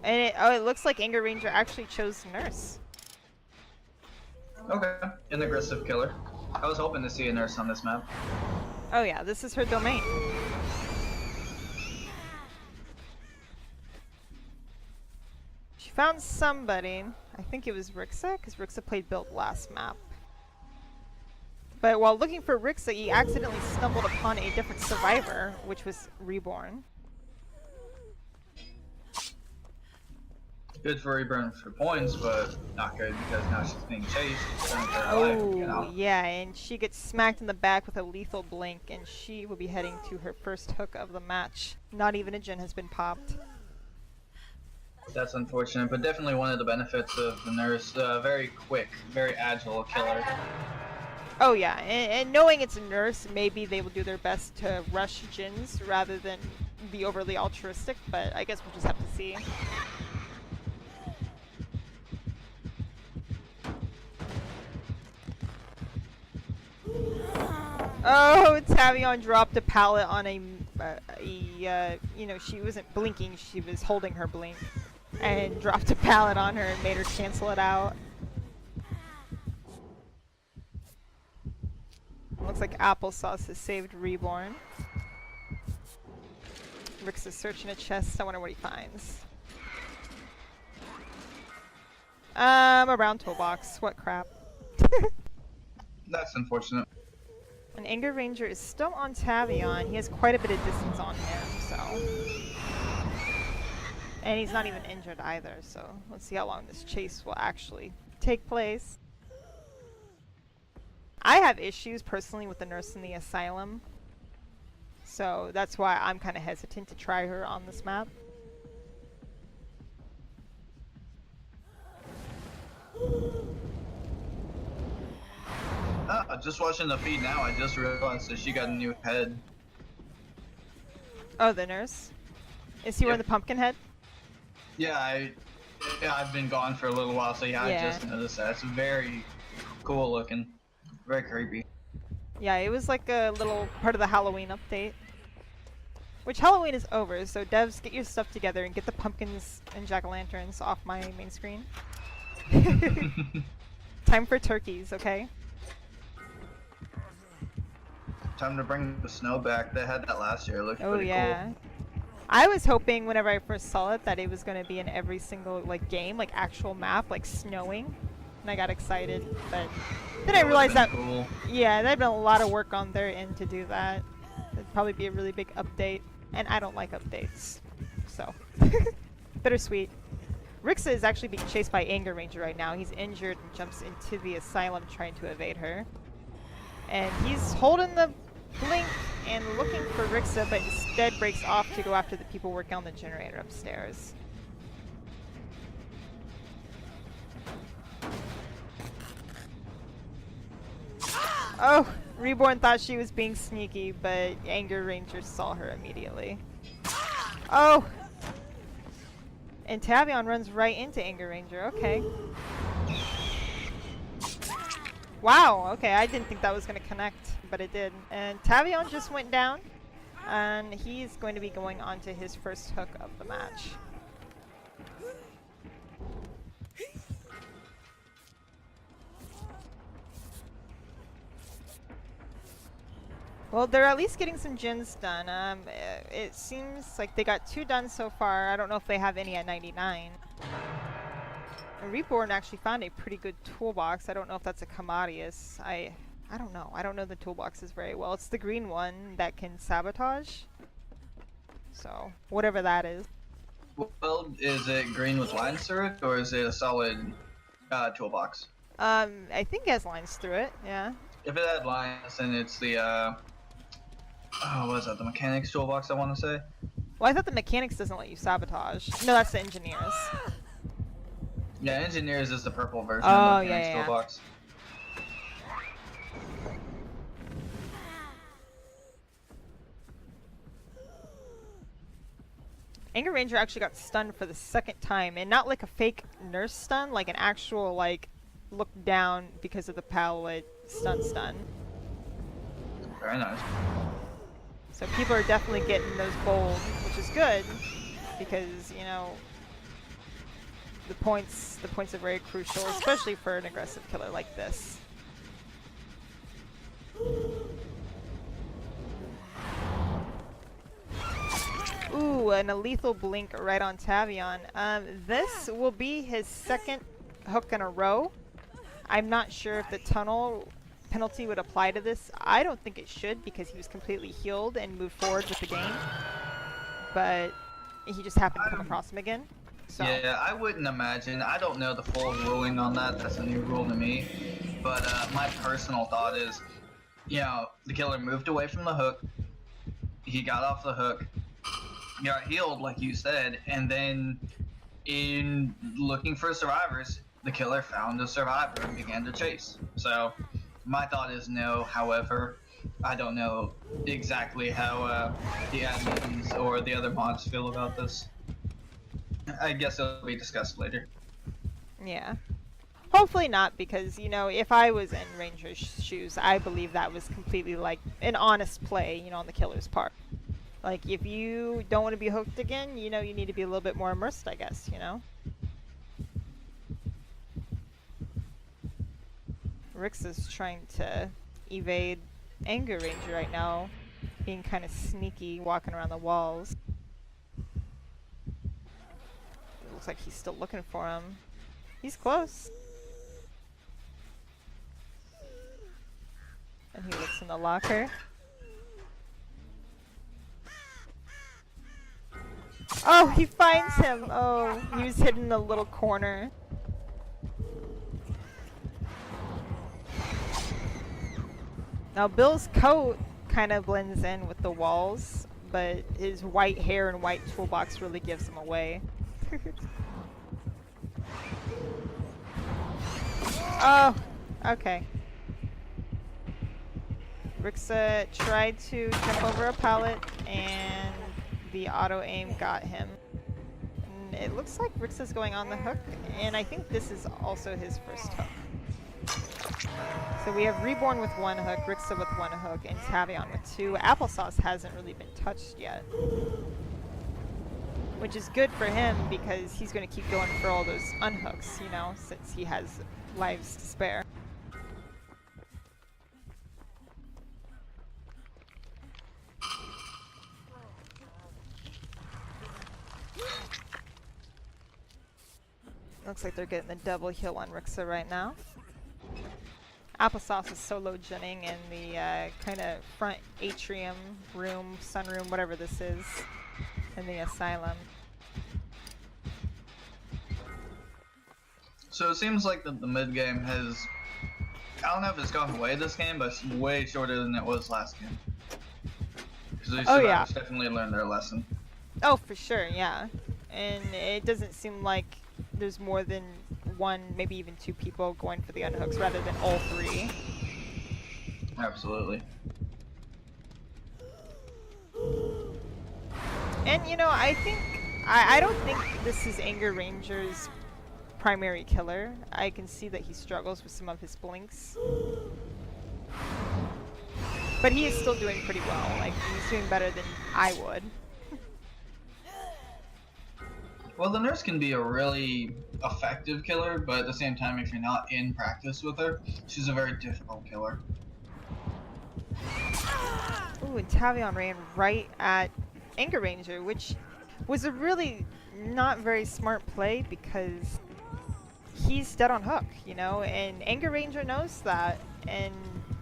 And it looks like Anger Ranger actually chose Nurse. Okay, an aggressive killer. I was hoping to see a Nurse on this map. Oh yeah, this is her domain. She found somebody. I think it was Rixa, because Rixa played built last map. But while looking for Rixa, he accidentally stumbled upon a different survivor, which was Reborn. Good for Reburn for points, but not good because now she's being chased. Oh, yeah, and she gets smacked in the back with a lethal blink, and she will be heading to her first hook of the match. Not even a gen has been popped. That's unfortunate, but definitely one of the benefits of the nurse. Very quick, very agile killer. Oh yeah, and knowing it's a nurse, maybe they will do their best to rush gens rather than be overly altruistic, but I guess we'll just have to see. Oh, Tavion dropped a pallet on you know, she wasn't blinking, she was holding her blink. And dropped a pallet on her and made her cancel it out. Looks like Applesauce has saved Reborn. Rick's is searching a chest, I wonder what he finds. A round toolbox, what crap. That's unfortunate. An Anger Ranger is still on Tavion. He has quite a bit of distance on him, so. And he's not even injured either, so let's see how long this chase will actually take place. I have issues personally with the nurse in the asylum, so that's why I'm kind of hesitant to try her on this map. Just watching the feed now, I just realized that she got a new head. Oh, the nurse? Is he wearing the pumpkin head? Yeah, I've been gone for a little while, so yeah, I just noticed that. It's very cool looking. Very creepy. Yeah, it was like a little part of the Halloween update. Which Halloween is over, so devs, get your stuff together and get the pumpkins and jack-o'-lanterns off my main screen. Time for turkeys, okay? Time to bring the snow back. They had that last year. It looked pretty cool. I was hoping whenever I first saw it that it was going to be in every single like game, like actual map, like snowing. And I got excited, but then I realized that yeah, there'd been a lot of work on their end to do that. It'd probably be a really big update, and I don't like updates, so bittersweet. Rixa is actually being chased by Anger Ranger right now. He's injured and jumps into the asylum trying to evade her, and he's holding the blink and looking for Rixa, but instead breaks off to go after the people working on the generator upstairs. Oh, Reborn thought she was being sneaky, but Anger Ranger saw her immediately. Oh! And Tavion runs right into Anger Ranger, okay. Wow, okay, I didn't think that was going to connect, but it did. And Tavion just went down, and he's going to be going on to his first hook of the match. Well, they're at least getting some gens done. It seems like they got 2 done so far. I don't know if they have any at 99. And Reborn actually found a pretty good toolbox. I don't know if that's a Commodius. I don't know. I don't know the toolboxes very well. It's the green one that can sabotage. So, whatever that is. Well, is it green with lines through it, or is it a solid toolbox? I think it has lines through it, yeah. If it had lines, then it's the, what is that, the mechanics toolbox, I want to say? Well, I thought the mechanics doesn't let you sabotage. No, that's the engineers. Yeah, engineers is the purple version of the mechanics toolbox. Anger Ranger actually got stunned for the 2nd time, and not like a fake nurse stun, like an actual, like, look down because of the pallet stun. Very nice. So people are definitely getting those gold, which is good, because, you know, the points are very crucial, especially for an aggressive killer like this. Ooh, and a lethal blink right on Tavion. This will be his 2nd hook in a row. I'm not sure if the tunnel penalty would apply to this. I don't think it should, because he was completely healed and moved forward with the game. But he just happened to come across him again. So. Yeah, I wouldn't imagine. I don't know the full ruling on that. That's a new rule to me. But my personal thought is, you know, the killer moved away from the hook. He got off the hook, got healed, like you said, and then in looking for survivors, the killer found a survivor and began to chase. So my thought is no. However, I don't know exactly how the admins or the other mods feel about this. I guess it'll be discussed later. Yeah. Hopefully not, because, you know, if I was in Ranger's shoes, I believe that was completely, like, an honest play, you know, on the killer's part. Like, if you don't want to be hooked again, you know, you need to be a little bit more immersed, I guess, you know? Rix is trying to evade Anger Ranger right now, being kind of sneaky, walking around the walls. It looks like he's still looking for him. He's close. And he looks in the locker. Oh, he finds him! Oh, he was hidden in a little corner. Now Bill's coat kind of blends in with the walls, but his white hair and white toolbox really gives him away. Oh, okay. Rixa tried to jump over a pallet, and the auto-aim got him. And it looks like Rixa's going on the hook, and I think this is also his first hook. So we have Reborn with one hook, Rixa with one hook, and Tavion with two. Applesauce hasn't really been touched yet. Which is good for him, because he's going to keep going for all those unhooks, you know, since he has lives to spare. Looks like they're getting the double heal on Rixa right now. Applesauce is solo genning in the kind of front atrium room, sunroom, whatever this is, in the asylum. So it seems like the mid game has, I don't know if it's gone away this game, but it's way shorter than it was last game. Because these survivors definitely learned their lesson. Oh, for sure, yeah. And it doesn't seem like there's more than one, maybe even two people going for the unhooks rather than all three. Absolutely. And you know, I don't think this is Anger Ranger's primary killer. I can see that he struggles with some of his blinks. But he is still doing pretty well. Like, he's doing better than I would. Well, the nurse can be a really effective killer, but at the same time, if you're not in practice with her, she's a very difficult killer. Ooh, and Tavion ran right at Anger Ranger, which was a really not very smart play, because he's dead on hook, you know, and Anger Ranger knows that, and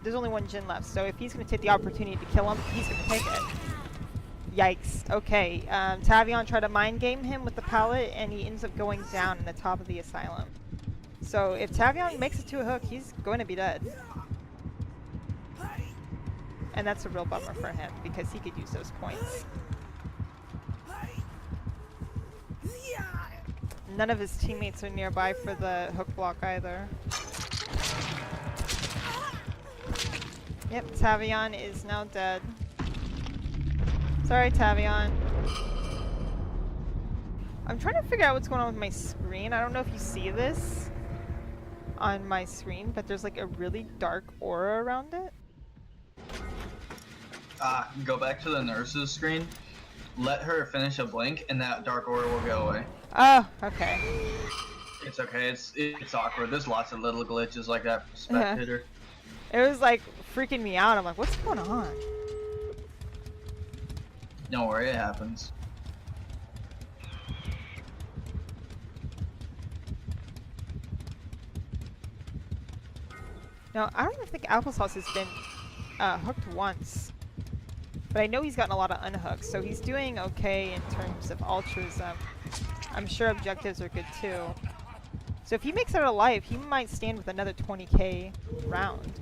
there's only one Jin left, so if he's going to take the opportunity to kill him, he's going to take it. Yikes. Okay, Tavion tried to mind game him with the pallet, and he ends up going down in the top of the asylum. So if Tavion makes it to a hook, he's going to be dead. And that's a real bummer for him, because he could use those points. None of his teammates are nearby for the hook block either. Yep, Tavion is now dead. Sorry, Tavion. I'm trying to figure out what's going on with my screen. I don't know if you see this on my screen, but there's like a really dark aura around it. Go back to the nurse's screen, let her finish a blink, and that dark aura will go away. Oh, okay. It's okay, it's awkward. There's lots of little glitches like that for spectator. It was like freaking me out. I'm like, what's going on? Don't worry, it happens. No, I don't even think Applesauce has been hooked once. But I know he's gotten a lot of unhooks, so he's doing okay in terms of altruism. I'm sure objectives are good too. So if he makes it alive, he might stand with another 20k round.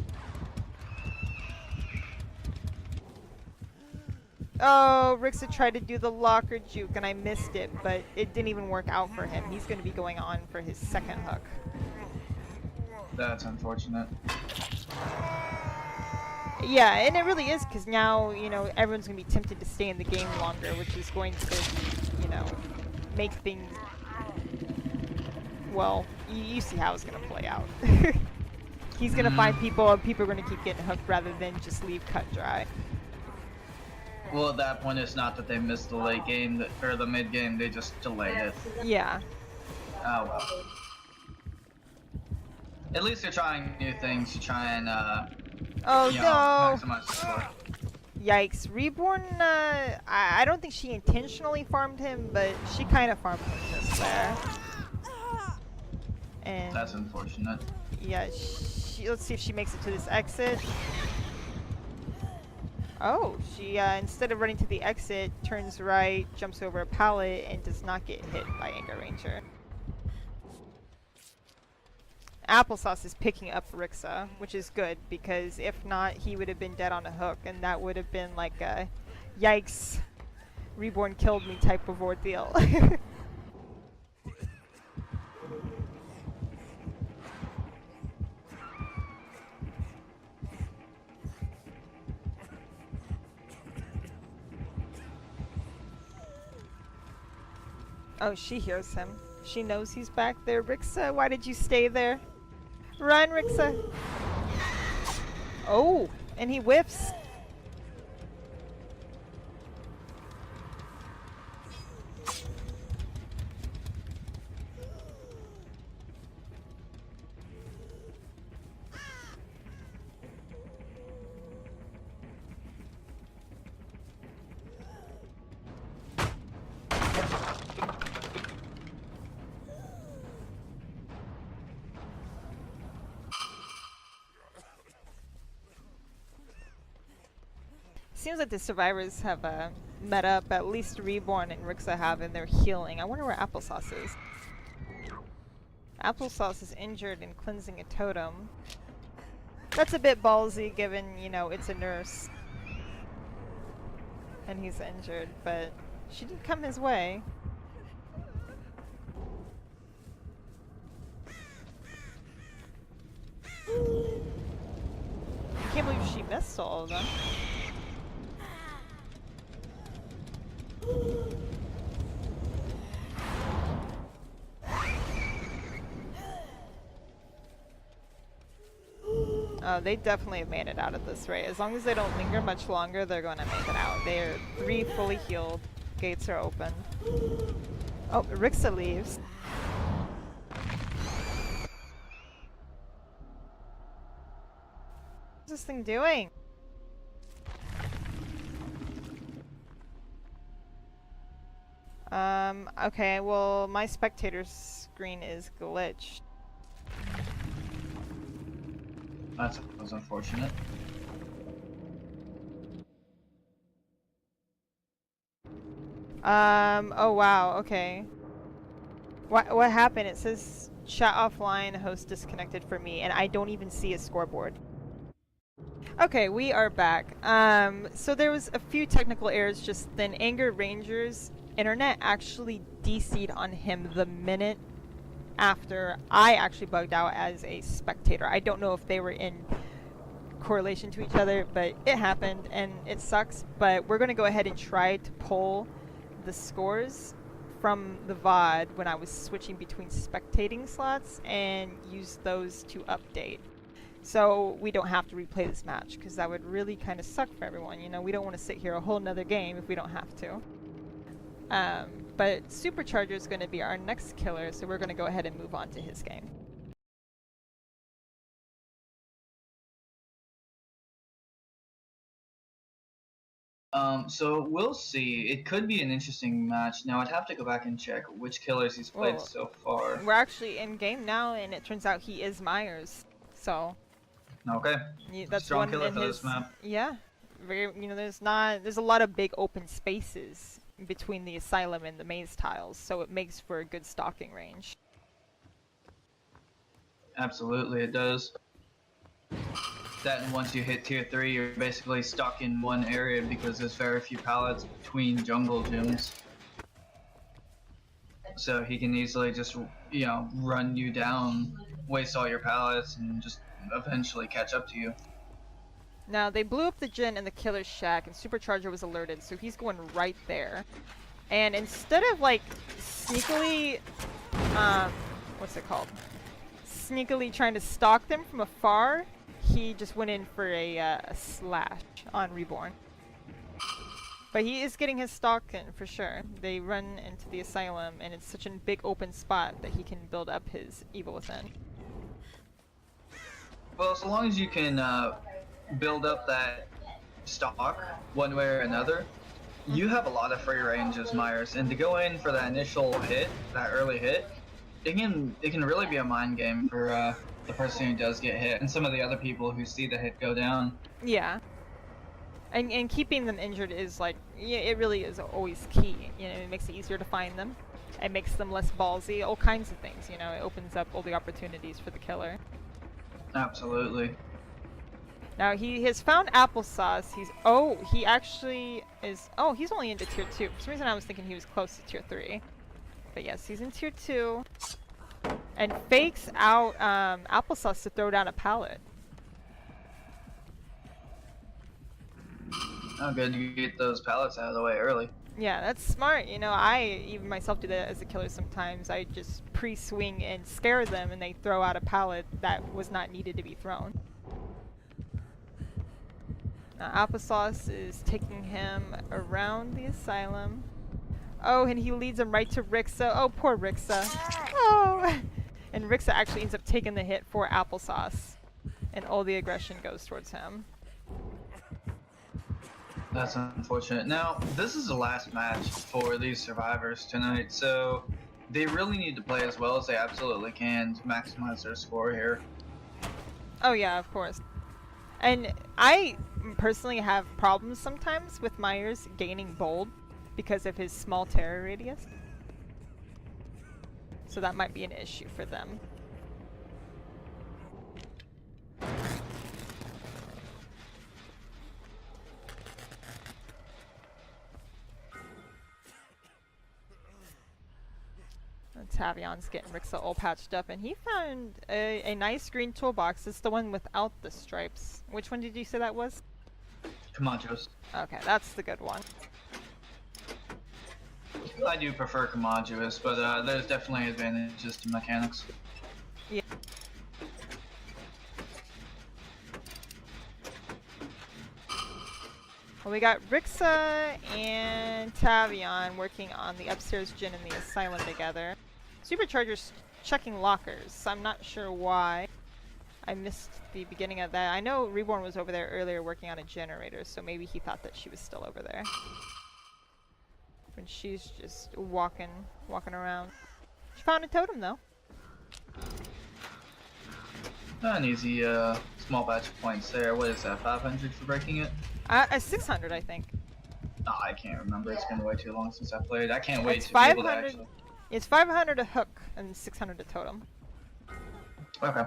Oh, Rixa tried to do the locker juke and I missed it, but it didn't even work out for him. He's going to be going on for his second hook. That's unfortunate. Yeah, and it really is, because now, you know, everyone's going to be tempted to stay in the game longer, which is going to, you know, make things... Well, you see how it's going to play out. He's going to find people, and people are going to keep getting hooked rather than just leave cut dry. Well, at that point, it's not that they missed the late game, or the mid game, they just delayed it. Yeah. Oh well. At least they're trying new things to try and, oh you know, no! maximize the score. Yikes. Reborn, I don't think she intentionally farmed him, but she kind of farmed him just there. And that's unfortunate. Yeah, let's see if she makes it to this exit. Oh, she, instead of running to the exit, turns right, jumps over a pallet, and does not get hit by Anger Ranger. Applesauce is picking up Rixa, which is good, because if not, he would have been dead on a hook, and that would have been like a yikes, Reborn killed me type of ordeal. Oh, she hears him. She knows he's back there. Rixa, why did you stay there? Run, Rixa! Oh, and he whiffs. Seems like the survivors have met up. At least Reborn and Rixa have, and they're healing. I wonder where Applesauce is. Applesauce is injured and cleansing a totem. That's a bit ballsy given, you know, it's a nurse. And he's injured, but she didn't come his way. I can't believe she missed all of them. Oh, they definitely have made it out of this rate. As long as they don't linger much longer, they're going to make it out. They are 3 fully healed. Gates are open. Oh, Rixa leaves. What's this thing doing? Okay, well, my spectator screen is glitched. That was unfortunate. Oh wow, okay. What happened? It says chat offline, host disconnected for me, and I don't even see a scoreboard. Okay, we are back. So there was a few technical errors just then. Anger Ranger's internet actually DC'd on him the minute after I actually bugged out as a spectator. I don't know if they were in correlation to each other, but it happened and it sucks. But we're going to go ahead and try to pull the scores from the VOD when I was switching between spectating slots and use those to update. So we don't have to replay this match, because that would really kind of suck for everyone. You know, we don't want to sit here a whole nother game if we don't have to. But Supercharger is going to be our next killer, so we're going to go ahead and move on to his game. So we'll see. It could be an interesting match. Now I'd have to go back and check which killers he's played so far. We're actually in game now, and it turns out he is Myers. So. Okay. That's strong one killer in for his this map. Yeah. Very. You know, there's a lot of big open spaces between the asylum and the maze tiles, so it makes for a good stalking range. Absolutely, it does. That, and once you hit tier 3, you're basically stuck in one area because there's very few pallets between jungle gyms. So he can easily just, you know, run you down, waste all your pallets, and just eventually catch up to you. Now, they blew up the Jin in the killer's shack, and Supercharger was alerted, so he's going right there. And instead of, like, sneakily, what's it called? Sneakily trying to stalk them from afar, he just went in for a slash on Reborn. But he is getting his stalk in, for sure. They run into the asylum, and it's such a big open spot that he can build up his Evil Within. Well, so long as you can build up that stock one way or another, you have a lot of free range as Myers, and to go in for that initial hit, that early hit, it can really be a mind game for the person who does get hit, and some of the other people who see the hit go down. Yeah. And keeping them injured is like, yeah, it really is always key. You know, it makes it easier to find them. It makes them less ballsy, all kinds of things, you know, it opens up all the opportunities for the killer. Absolutely. Now he has found applesauce. He actually is, he's only into tier 2. For some reason I was thinking he was close to tier 3. But yes, he's in tier 2. And fakes out applesauce to throw down a pallet. Oh, good, you get those pallets out of the way early. Yeah, that's smart. You know, I even myself do that as a killer sometimes. I just pre-swing and scare them, and they throw out a pallet that was not needed to be thrown. Now, applesauce is taking him around the asylum. Oh, and he leads him right to Rixa. Oh, poor Rixa. Oh! And Rixa actually ends up taking the hit for applesauce. And all the aggression goes towards him. That's unfortunate. Now, this is the last match for these survivors tonight, so they really need to play as well as they absolutely can to maximize their score here. Oh yeah, of course. And I personally have problems sometimes with Myers gaining bold because of his small terror radius. So that might be an issue for them. Tavion's getting Rixa all patched up, and he found a nice green toolbox. It's the one without the stripes. Which one did you say that was? Camachos. Okay, that's the good one. I do prefer Camachos, but there's definitely advantages to mechanics. Yeah. Well, we got Rixa and Tavion working on the upstairs Jin in the asylum together. Supercharger's checking lockers. I'm not sure why. I missed the beginning of that. I know Reborn was over there earlier working on a generator, so maybe he thought that she was still over there. When she's just walking around. She found a totem though. An easy small batch of points there. What is that, 500 for breaking it? 600 I think. Oh, I can't remember. It's been way too long since I played. I can't wait It's to be able to actually... It's 500 a hook and 600 a totem. Okay.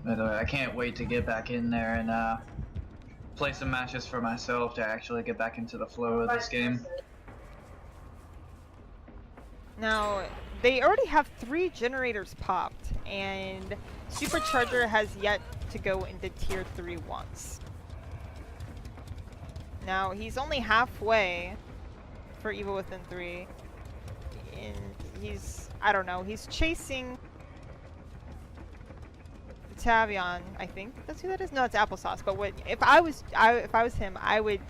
By the way, I can't wait to get back in there and play some matches for myself to actually get back into the flow of this game. Now, they already have 3 generators popped, and Supercharger has yet to go into tier 3 once. Now, he's only halfway for Evil Within 3. And he's, I don't know, he's chasing Tavion, I think that's who that is. No, it's applesauce. But if I was him, I would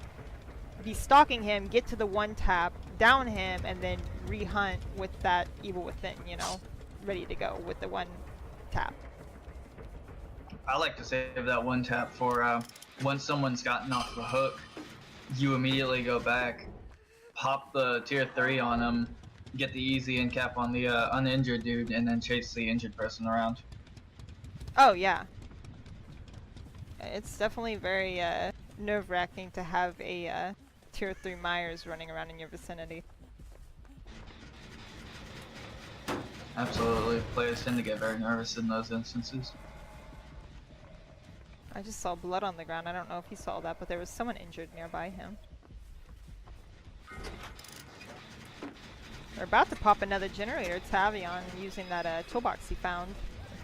be stalking him, get to the one tap, down him, and then re-hunt with that Evil Within, you know, ready to go with the one tap. I like to save that one tap for once someone's gotten off the hook, you immediately go back, pop the tier 3 on them, get the easy end cap on the uninjured dude, and then chase the injured person around. Oh yeah, it's definitely very nerve-wracking to have a tier 3 Myers running around in your vicinity. Absolutely. Players tend to get very nervous in those instances. I just saw blood on the ground. I don't know if he saw that, but there was someone injured nearby him. We're about to pop another generator, Tavion, using that toolbox he found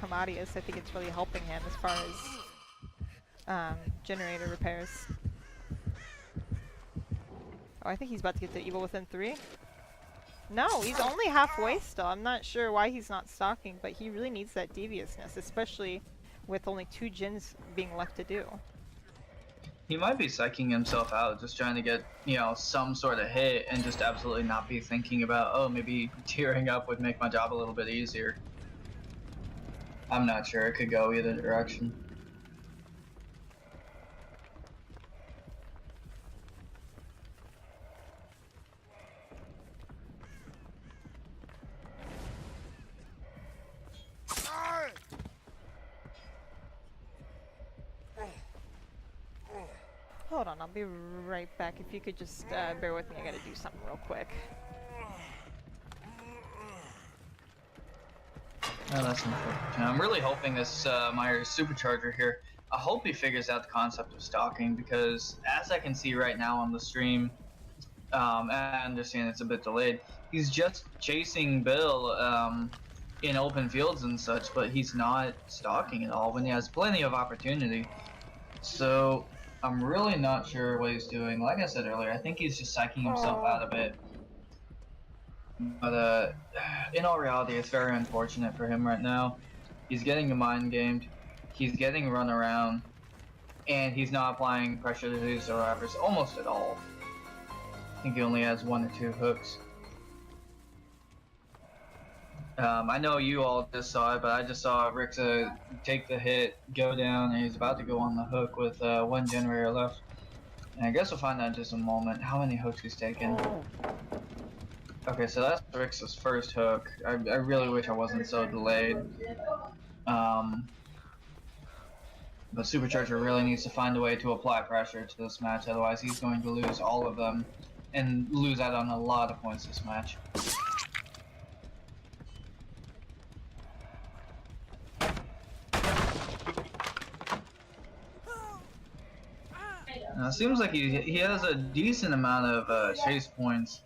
from Adius. I think it's really helping him as far as generator repairs. Oh, I think he's about to get the evil within 3. No, he's only halfway still. I'm not sure why he's not stalking, but he really needs that deviousness, especially with only 2 gens being left to do. He might be psyching himself out, just trying to get, you know, some sort of hit and just absolutely not be thinking about, oh, maybe tearing up would make my job a little bit easier. I'm not sure. It could go either direction. Hold on, I'll be right back. If you could just bear with me, I gotta do something real quick. Oh, that's unfortunate. I'm really hoping this Myers supercharger here, I hope he figures out the concept of stalking, because as I can see right now on the stream, I understand it's a bit delayed, he's just chasing Bill in open fields and such, but he's not stalking at all when he has plenty of opportunity. So I'm really not sure what he's doing. Like I said earlier, I think he's just psyching himself out of it. But in all reality, it's very unfortunate for him right now. He's getting mind gamed, he's getting run around, and he's not applying pressure to his survivors almost at all. I think he only has 1 or 2 hooks. I know you all just saw it, but I just saw Rixa take the hit, go down, and he's about to go on the hook with 1 generator left. And I guess we'll find out in just a moment how many hooks he's taken. Okay, so that's Rixa's first hook. I really wish I wasn't so delayed. But Supercharger really needs to find a way to apply pressure to this match, otherwise he's going to lose all of them and lose out on a lot of points this match. Now, it seems like he has a decent amount of chase points.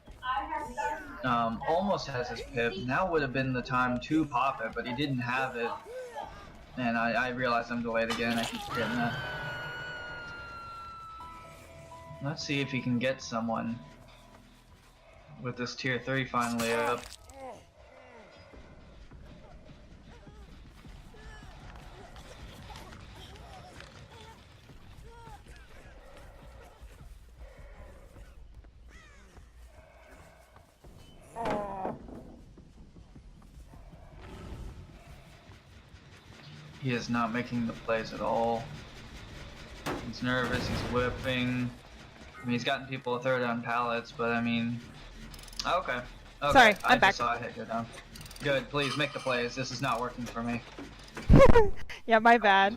Almost has his pip. Now would have been the time to pop it, but he didn't have it. And I realize I'm delayed again. I keep forgetting that. Let's see if he can get someone with this tier 3 finally up. He is not making the plays at all. He's nervous, he's whipping. I mean, he's gotten people to throw down pallets, but I mean... Okay. Sorry, I'm back. I just saw a hit go down. Good, please, make the plays. This is not working for me. Yeah, my bad.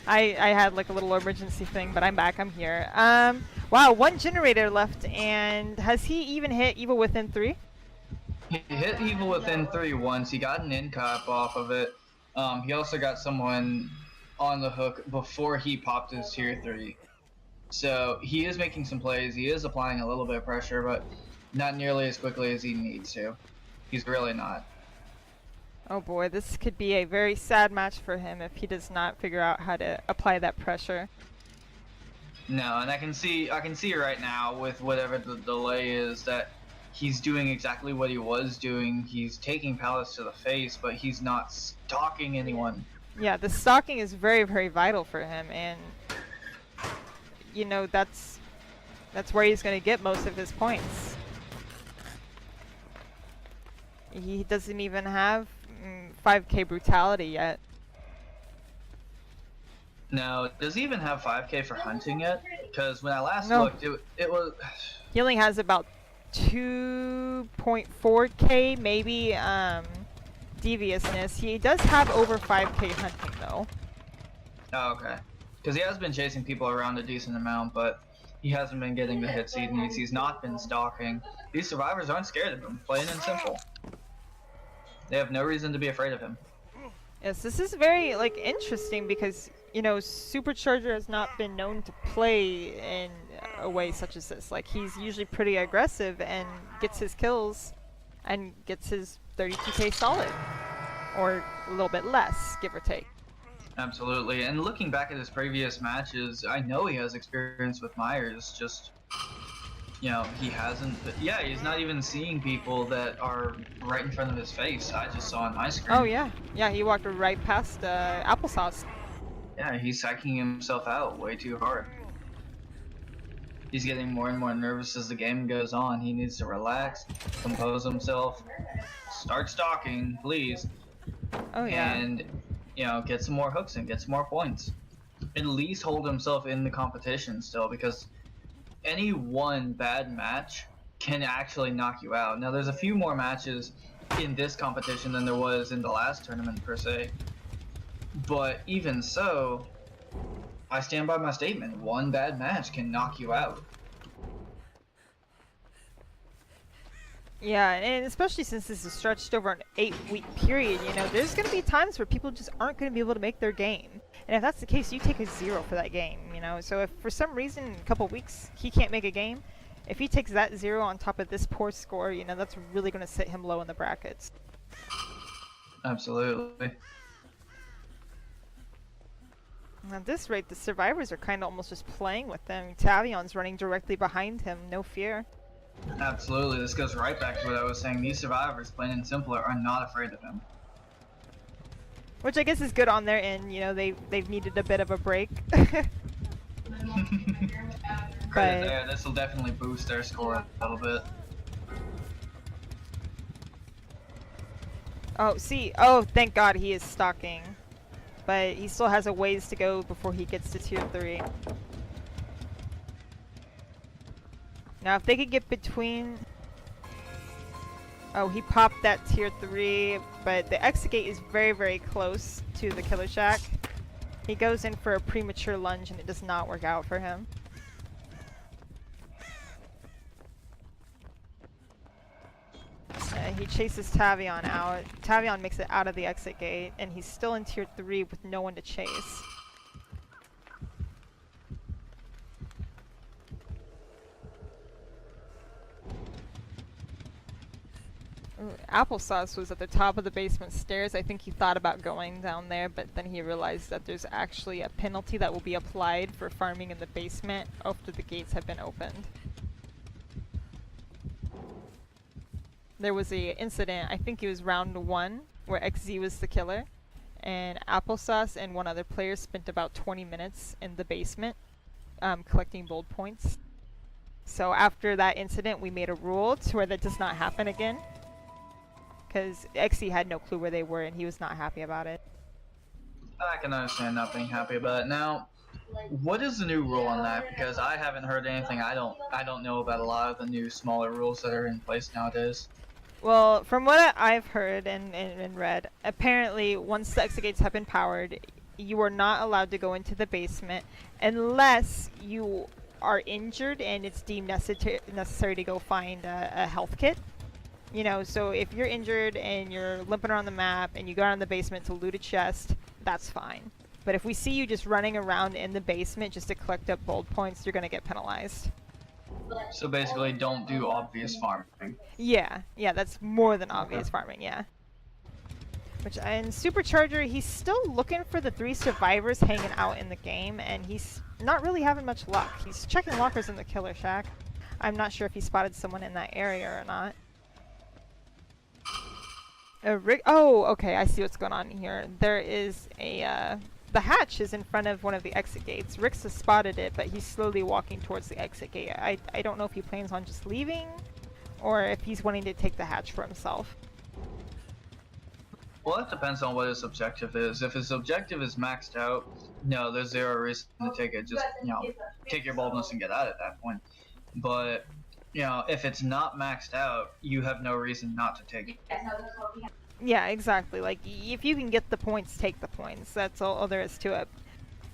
I had like a little emergency thing, but I'm back, I'm here. Wow, 1 generator left, and has he even hit Evil Within 3? He hit Evil Within 3 once, he got an in-cop off of it. He also got someone on the hook before he popped his tier 3. So he is making some plays, he is applying a little bit of pressure, but not nearly as quickly as he needs to. He's really not. Oh boy, this could be a very sad match for him if he does not figure out how to apply that pressure. No, and I can see right now with whatever the delay is that he's doing exactly what he was doing. He's taking pallets to the face, but he's not stalking anyone. Yeah, the stalking is very, very vital for him, and you know that's where he's going to get most of his points. He doesn't even have 5k brutality yet. No, does he even have 5k for hunting yet? Because when I last looked, it was... He only has about 2.4k maybe deviousness. He does have over 5k hunting though. Oh, okay. Because he has been chasing people around a decent amount, but He hasn't been getting the hits he needs. He's not been stalking. These survivors aren't scared of him, plain and simple. They have no reason to be afraid of him. Yes, this is very like interesting because you know Supercharger has not been known to play in a way such as this. Like he's usually pretty aggressive and gets his kills and gets his 32k solid, or a little bit less, give or take. Absolutely, and looking back at his previous matches, I know he has experience with Myers, just, you know, he hasn't, yeah, he's not even seeing people that are right in front of his face. I just saw on my screen. Oh yeah, yeah, he walked right past Applesauce. Yeah, he's psyching himself out way too hard. He's getting more and more nervous as the game goes on. He needs to relax, compose himself, start stalking, please. Oh yeah. And, you know, get some more hooks and get some more points. At least hold himself in the competition still, because any one bad match can actually knock you out. Now, there's a few more matches in this competition than there was in the last tournament, per se. But even so, I stand by my statement. One bad match can knock you out. Yeah, and especially since this is stretched over an 8-week period, you know, there's going to be times where people just aren't going to be able to make their game. And if that's the case, you take a 0 for that game, you know. So if for some reason in a couple weeks he can't make a game, if he takes that 0 on top of this poor score, you know, that's really going to sit him low in the brackets. Absolutely. At this rate, the survivors are kind of almost just playing with them. Tavion's running directly behind him, no fear. Absolutely, this goes right back to what I was saying. These survivors, plain and simple, are not afraid of him. Which I guess is good on their end, you know, they've needed a bit of a break. Credit there, this will definitely boost their score a little bit. Oh, see, oh, thank God he is stalking. But he still has a ways to go before he gets to tier 3. Now, if they could get between... Oh, he popped that tier 3, but the exit gate is very, very close to the Killer Shack. He goes in for a premature lunge and it does not work out for him. He chases Tavion out. Tavion makes it out of the exit gate, and he's still in tier 3 with no one to chase. Ooh, Applesauce was at the top of the basement stairs. I think he thought about going down there, but then he realized that there's actually a penalty that will be applied for farming in the basement after the gates have been opened. There was a incident, I think it was round 1, where XZ was the killer, and Applesauce and one other player spent about 20 minutes in the basement collecting bold points. So after that incident, we made a rule to where that does not happen again, because XZ had no clue where they were and he was not happy about it. I can understand not being happy about it. Now, what is the new rule on that? Because I haven't heard anything. I don't know about a lot of the new smaller rules that are in place nowadays. Well, from what I've heard and read, apparently once the exit gates have been powered, you are not allowed to go into the basement unless you are injured and it's deemed necessary to go find a health kit. You know, so if you're injured and you're limping around the map and you go down the basement to loot a chest, that's fine. But if we see you just running around in the basement just to collect up bold points, you're going to get penalized. So basically, don't do obvious farming. Yeah, that's more than obvious farming, yeah. Which, in Supercharger, he's still looking for the 3 survivors hanging out in the game, and he's not really having much luck. He's checking lockers in the Killer Shack. I'm not sure if he spotted someone in that area or not. Oh, okay, I see what's going on here. There is a, the hatch is in front of one of the exit gates. Rix has spotted it, but he's slowly walking towards the exit gate. I don't know if he plans on just leaving, or if he's wanting to take the hatch for himself. Well, that depends on what his objective is. If his objective is maxed out, no, there's 0 reason to take it. Just, you know, take your boldness and get out at that point. But, you know, if it's not maxed out, you have no reason not to take it. Yeah, exactly. Like, if you can get the points, take the points. That's all there is to it.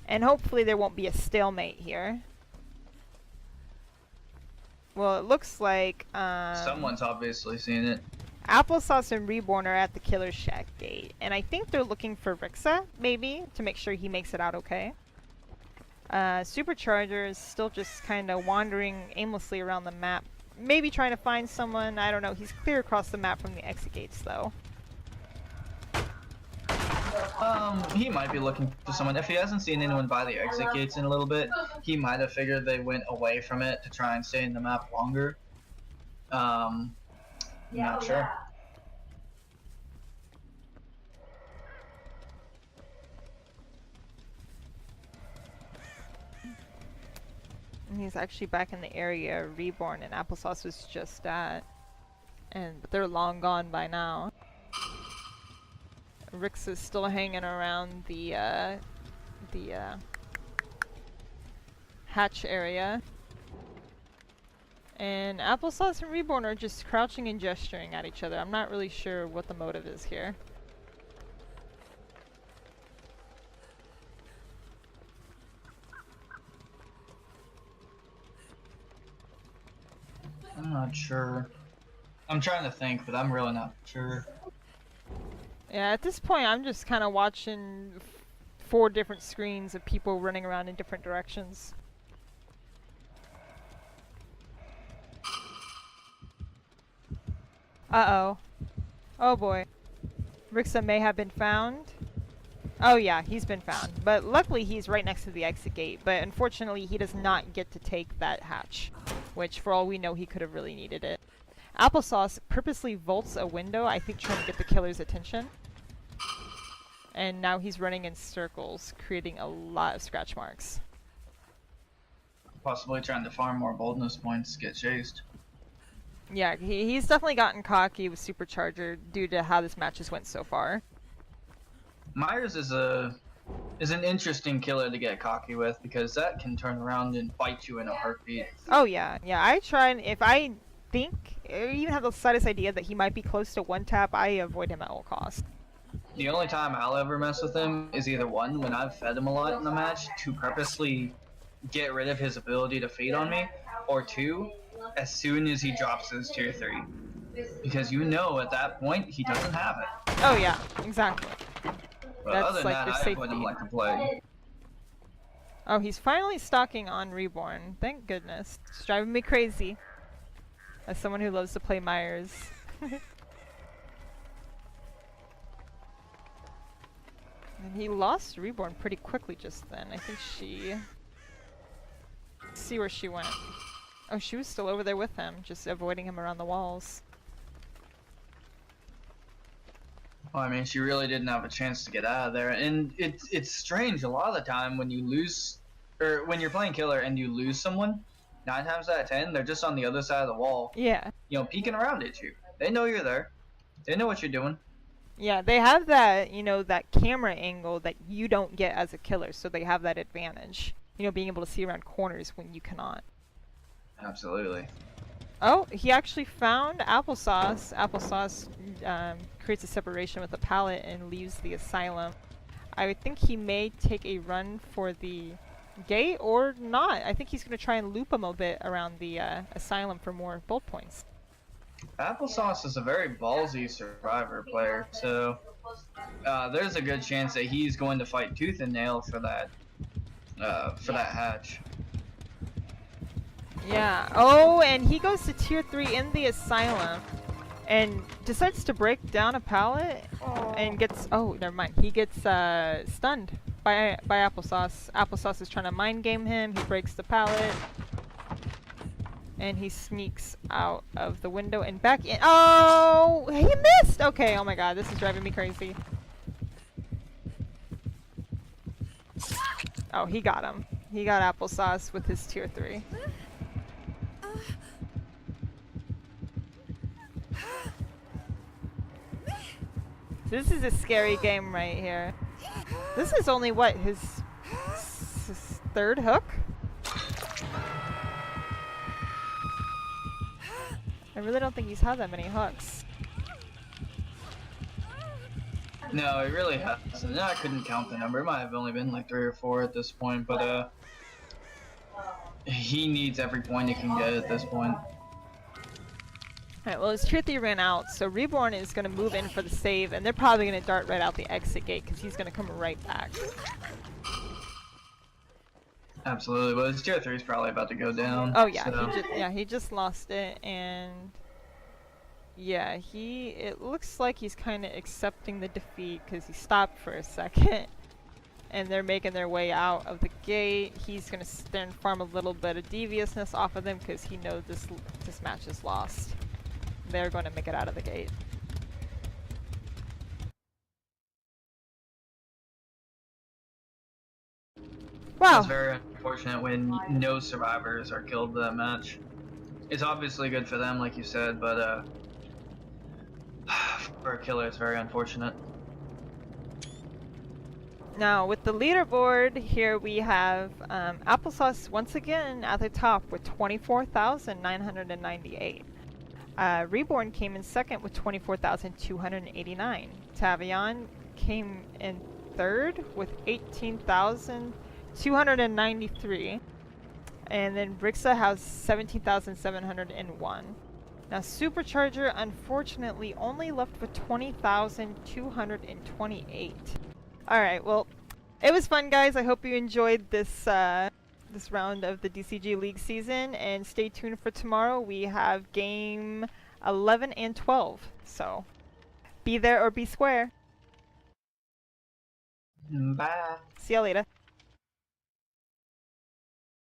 And hopefully there won't be a stalemate here. Well, it looks like Someone's obviously seen it. Applesauce and Reborn are at the Killer's Shack gate, and I think they're looking for Rixa, maybe, to make sure he makes it out okay. Supercharger is still just kind of wandering aimlessly around the map, maybe trying to find someone. I don't know. He's clear across the map from the exit gates, though. He might be looking for someone. If he hasn't seen anyone by the exit gates in a little bit, he might have figured they went away from it to try and stay in the map longer. Not sure. He's actually back in the area Reborn and Applesauce was just at. But they're long gone by now. Rix is still hanging around the hatch area. And Applesauce and Reborn are just crouching and gesturing at each other. I'm not really sure what the motive is here. I'm not sure. I'm trying to think, but I'm really not sure. Yeah, at this point I'm just kind of watching 4 different screens of people running around in different directions. Uh-oh. Oh boy. Rixa may have been found. Oh yeah, he's been found. But luckily he's right next to the exit gate, but unfortunately he does not get to take that hatch, which for all we know he could have really needed it. Applesauce purposely vaults a window, I think trying to get the killer's attention. And now he's running in circles, creating a lot of scratch marks. Possibly trying to farm more boldness points to get chased. Yeah, he's definitely gotten cocky with Supercharger due to how this match has went so far. Myers is an interesting killer to get cocky with because that can turn around and bite you in a heartbeat. Oh yeah, I try and if I think or even have the slightest idea that he might be close to one tap, I avoid him at all costs. The only time I'll ever mess with him is either one, when I've fed him a lot in the match to purposely get rid of his ability to feed on me, or 2, as soon as he drops his tier 3. Because you know at that point he doesn't have it. Oh yeah, exactly. But That's other than like that, your I safety. avoid him like a plague. Oh, he's finally stalking on Reborn. Thank goodness. It's driving me crazy. As someone who loves to play Myers. And he lost Reborn pretty quickly just then. I think she... Let's see where she went. Oh, she was still over there with him, just avoiding him around the walls. Well, I mean, she really didn't have a chance to get out of there, and it's strange a lot of the time when you lose, or when you're playing killer and you lose someone, 9 times out of 10 they're just on the other side of the wall. Yeah. You know, peeking around at you. They know you're there. They know what you're doing. Yeah, they have that, you know, that camera angle that you don't get as a killer, so they have that advantage. You know, being able to see around corners when you cannot. Absolutely. Oh, he actually found Applesauce. Applesauce creates a separation with the pallet and leaves the asylum. I would think he may take a run for the gate or not. I think he's going to try and loop him a bit around the asylum for more bolt points. Applesauce is a very ballsy survivor player, so there's a good chance that he's going to fight tooth and nail for that hatch. Yeah. Oh, and he goes to tier 3 in the asylum and decides to break down a pallet and gets... Oh, never mind. He gets stunned by Applesauce. Applesauce is trying to mind game him. He breaks the pallet. And he sneaks out of the window and back in. Oh, he missed! Okay, oh my god, this is driving me crazy. Oh, he got him. He got Applesauce with his tier 3. This is a scary game right here. This is only, what, his 3rd hook? I really don't think he's had that many hooks. No, it really hasn't. I couldn't count the number. It might have only been like 3 or 4 at this point, but he needs every point he can get at this point. Alright, well his tier 3 ran out, so Reborn is going to move in for the save, and they're probably going to dart right out the exit gate because he's going to come right back. Absolutely, but his tier 3 is probably about to go down. Oh yeah, so. he just lost it, and yeah, it looks like he's kind of accepting the defeat because he stopped for a second. And they're making their way out of the gate. He's going to sit there and farm a little bit of deviousness off of them because he knows this match is lost. They're going to make it out of the gate. Wow. It's very unfortunate when no survivors are killed in that match. It's obviously good for them, like you said, but for a killer, it's very unfortunate. Now, with the leaderboard, here we have Applesauce once again at the top with 24,998. Reborn came in second with 24,289. Tavion came in third with 18,293. And then Brixa has 17,701. Now, Supercharger unfortunately only left with 20,228. Alright, well, it was fun, guys. I hope you enjoyed this this round of the DCG League season, and stay tuned for tomorrow. We have game 11 and 12, so be there or be square. Bye. See ya later.